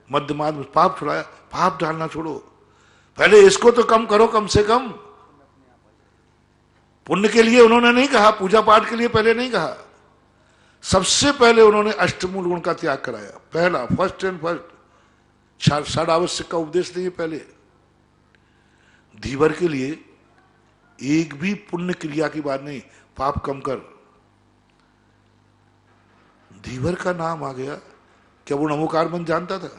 मध्यमाद में पाप छुड़ाया। पाप डालना छोड़ो, पहले इसको तो कम करो कम से कम। पुण्य के लिए उन्होंने नहीं कहा, पूजा पाठ के लिए पहले नहीं कहा, सबसे पहले उन्होंने अष्टमूल गुण का त्याग कराया। पहला, फर्स्ट एंड फर्स्ट, षड आवश्यक का उपदेश दिए पहले। धीवर के लिए एक भी पुण्य क्रिया की बात नहीं, पाप कम कर। धीवर का नाम आ गया। क्या वो नमोकार मंत्र जानता था?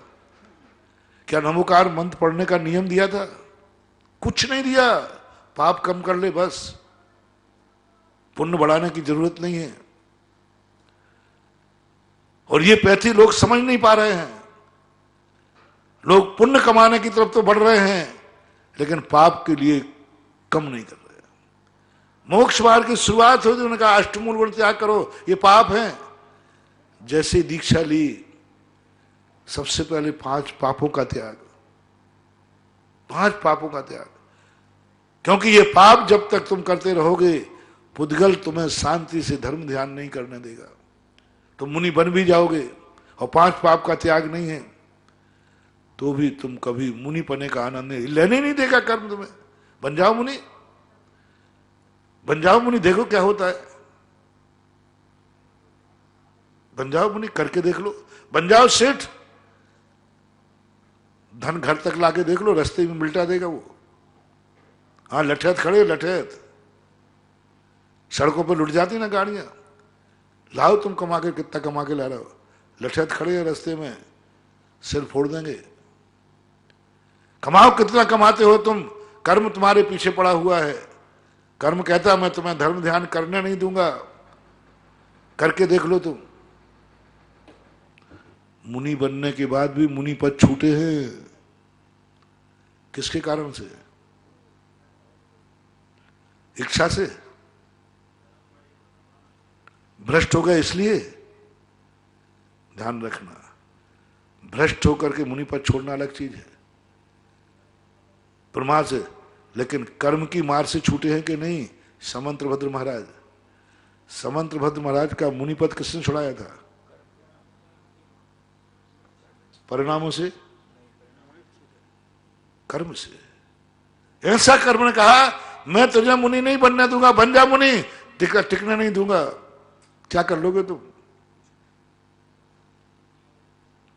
क्या नमोकार मंत्र पढ़ने का नियम दिया था? कुछ नहीं दिया। पाप कम कर ले बस, पुण्य बढ़ाने की जरूरत नहीं है। और ये पैथी लोग समझ नहीं पा रहे हैं। लोग पुण्य कमाने की तरफ तो बढ़ रहे हैं, लेकिन पाप के लिए कम नहीं कर रहे। मोक्ष मार्ग की शुरुआत होती, उन्होंने कहा अष्टमूल गुण त्याग करो, ये पाप है। जैसे दीक्षा ली, सबसे पहले 5 पापों का त्याग। 5 पापों का त्याग, क्योंकि ये पाप जब तक तुम करते रहोगे, पुद्गल तुम्हें शांति से धर्म ध्यान नहीं करने देगा। तुम मुनि बन भी जाओगे और 5 पाप का त्याग नहीं है तो भी तुम कभी मुनि पने का आनंद नहीं, लेने नहीं देगा कर्म तुम्हें। बन जाओ मुनि, बन जाओ मुनि, देखो क्या होता है। बन जाओ मुनि, करके देख लो। बन जाओ सेठ, धन घर तक लाके देख लो, रास्ते में मिलटा देगा वो। हाँ, लठैत खड़े, लठैत सड़कों पर लुट जाती ना गाड़ियां, लाओ तुम कमा के, कितना कमा के ला रहे हो। लठैत खड़े हैं रास्ते में, सिर फोड़ देंगे। कमाओ, कितना कमाते हो तुम, कर्म तुम्हारे पीछे पड़ा हुआ है। कर्म कहता मैं तुम्हें धर्म ध्यान करने नहीं दूंगा, करके देख लो तुम। मुनि बनने के बाद भी मुनि पद छूटे हैं। किसके कारण से? इच्छा से। भ्रष्ट हो गए इसलिए। ध्यान रखना, भ्रष्ट होकर के मुनि पद छोड़ना अलग चीज है, प्रमाद से। लेकिन कर्म की मार से छूटे हैं कि नहीं? समंत्रभद्र महाराज, समंत्रभद्र महाराज का मुनि पद किसने छुड़ाया था? परिणामों से, कर्म से। ऐसा कर्म ने कहा मैं तुझे मुनि नहीं बनने दूंगा, बन जा मुनि, टिकने नहीं दूंगा। क्या कर लोगे तुम?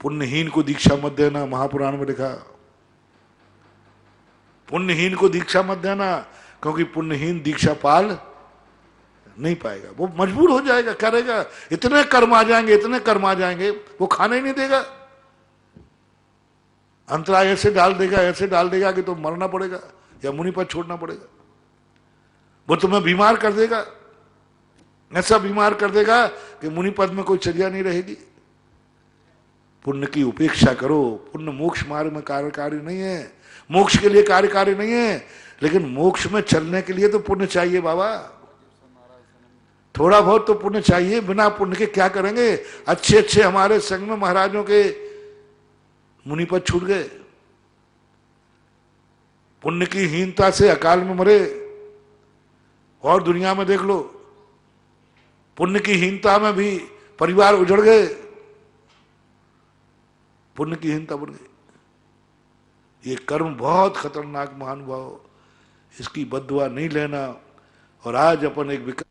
पुण्यहीन को दीक्षा मत देना, महापुराण में लिखा। पुण्यहीन को दीक्षा मत देना, क्योंकि पुण्यहीन दीक्षा पाल नहीं पाएगा, वो मजबूर हो जाएगा, करेगा। इतने कर्म आ जाएंगे, इतने कर्म आ जाएंगे, वो खाने ही नहीं देगा। अंतराय ऐसे डाल देगा, ऐसे डाल देगा कि तो मरना पड़ेगा या मुनि पद छोड़ना पड़ेगा। वो तुम्हें बीमार कर देगा, ऐसा बीमार कर देगा कि मुनि पद में कोई चर्या नहीं रहेगी। पुण्य की उपेक्षा करो। पुण्य मोक्ष मार्ग में कार्यकारी नहीं है, मोक्ष के लिए कार्यकारी नहीं है, लेकिन मोक्ष में चलने के लिए तो पुण्य चाहिए बाबा। थोड़ा बहुत तो पुण्य चाहिए, बिना पुण्य के क्या करेंगे। अच्छे अच्छे हमारे संग में महाराजों के मुनि पद छूट गए, पुण्य की हीनता से अकाल में मरे। और दुनिया में देख लो, पुण्य की हीनता में भी परिवार उजड़ गए, पुण्य की हीनता बढ़ गई। ये कर्म बहुत खतरनाक महानुभाव, इसकी बद्दुआ नहीं लेना। और आज अपन एक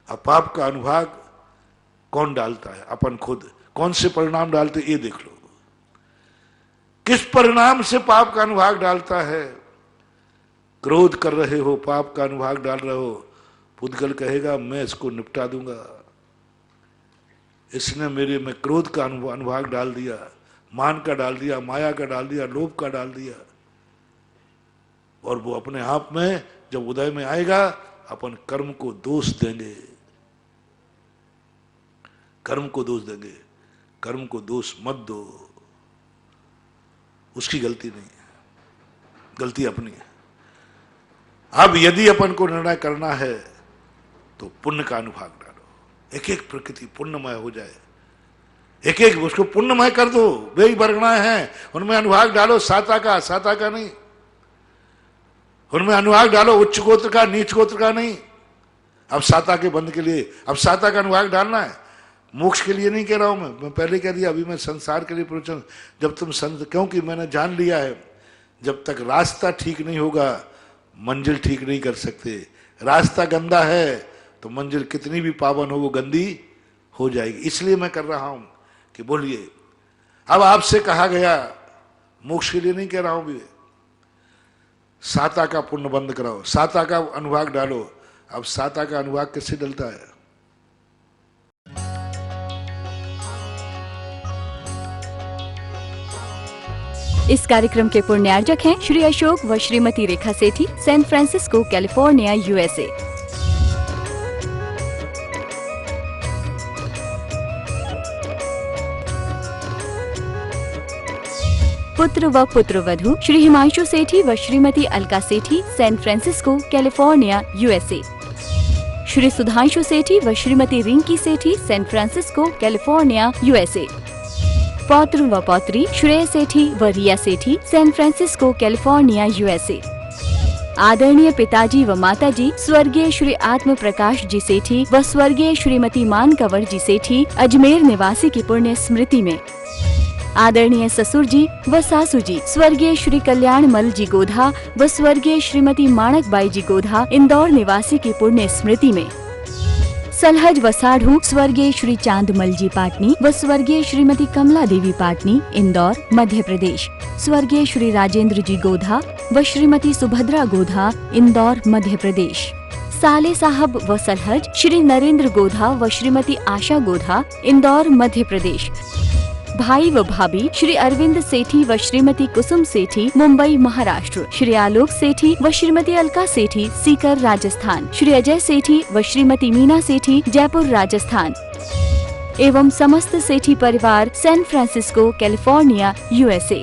अब पाप का अनुभाग कौन डालता है? अपन खुद। कौन से परिणाम डालते ये देख लो। किस परिणाम से पाप का अनुभाग डालता है? क्रोध कर रहे हो, पाप का अनुभाग डाल रहे हो, पुद्गल कहेगा मैं इसको निपटा दूंगा, इसने मेरे में क्रोध का अनुभाग डाल दिया, मान का डाल दिया, माया का डाल दिया, लोभ का डाल दिया। और वो अपने आप में जब उदय में आएगा अपन कर्म को दोष देंगे, कर्म को दोष देंगे। कर्म को दोष मत दो, उसकी गलती नहीं है, गलती अपनी है। अब यदि अपन को निर्णय करना है तो पुण्य का अनुभाग डालो, एक एक प्रकृति पुण्यमय हो जाए, एक एक उसको पुण्यमय कर दो। वे वर्गणाएं हैं उनमें अनुभाग डालो, साता का नहीं। उनमें अनुभाग डालो उच्च गोत्र का, नीच गोत्र का नहीं। अब साता के बंध के लिए अब साता का अनुभाग डालना है, मोक्ष के लिए नहीं कह रहा हूं मैं पहले कह दिया, अभी मैं संसार के लिए प्रवचन। जब तुम क्योंकि मैंने जान लिया है जब तक रास्ता ठीक नहीं होगा मंजिल ठीक नहीं कर सकते। रास्ता गंदा है तो मंजिल कितनी भी पावन हो वो गंदी हो जाएगी। इसलिए मैं कर रहा हूं कि बोलिए। अब आपसे कहा गया, मोक्ष के लिए नहीं कह रहा हूं भी, साता का पुण्य बंद कराओ, साता का अनुभाग डालो। अब साता का अनुभाग किससे डलता है? इस कार्यक्रम के पुण्यार्जक हैं श्री अशोक व Shrimati Rekha Sethi, San Francisco, California, USA. पुत्र व पुत्रवधू श्री हिमांशु सेठी व Shrimati Alka Sethi, San Francisco, California, USA. Shri Sudhanshu Sethi व Shrimati Rinki Sethi, San Francisco, California, USA. पौत्र व पौत्री श्रेय सेठी व Riya Sethi, San Francisco, California, USA. आदरणीय पिताजी व माताजी स्वर्गीय श्री आत्म प्रकाश जी सेठी व स्वर्गीय श्रीमती मान कंवर जी सेठी, अजमेर निवासी की पुण्य स्मृति में। आदरणीय ससुर जी व सासू जी स्वर्गीय श्री कल्याण मल जी गोधा व स्वर्गीय श्रीमती माणक बाई जी गोधा, इंदौर निवासी की पुण्य स्मृति में। सलहज व साढ़ू स्वर्गीय श्री चांदमल जी पाटनी व स्वर्गीय श्रीमती कमला देवी पाटनी, इंदौर, मध्य प्रदेश। स्वर्गीय श्री राजेंद्र जी गोधा व श्रीमती सुभद्रा गोधा, इंदौर, मध्य प्रदेश। साले साहब व सलहज श्री नरेंद्र गोधा व श्रीमती आशा गोधा, इंदौर, मध्य प्रदेश। भाई व भाभी श्री अरविंद सेठी व श्रीमती कुसुम सेठी, मुंबई, महाराष्ट्र। श्री आलोक सेठी व श्रीमती अलका सेठी, सीकर, राजस्थान। श्री अजय सेठी व श्रीमती मीना सेठी, जयपुर, राजस्थान। एवं समस्त सेठी परिवार, सैन फ्रांसिस्को, कैलिफोर्निया, यूएसए।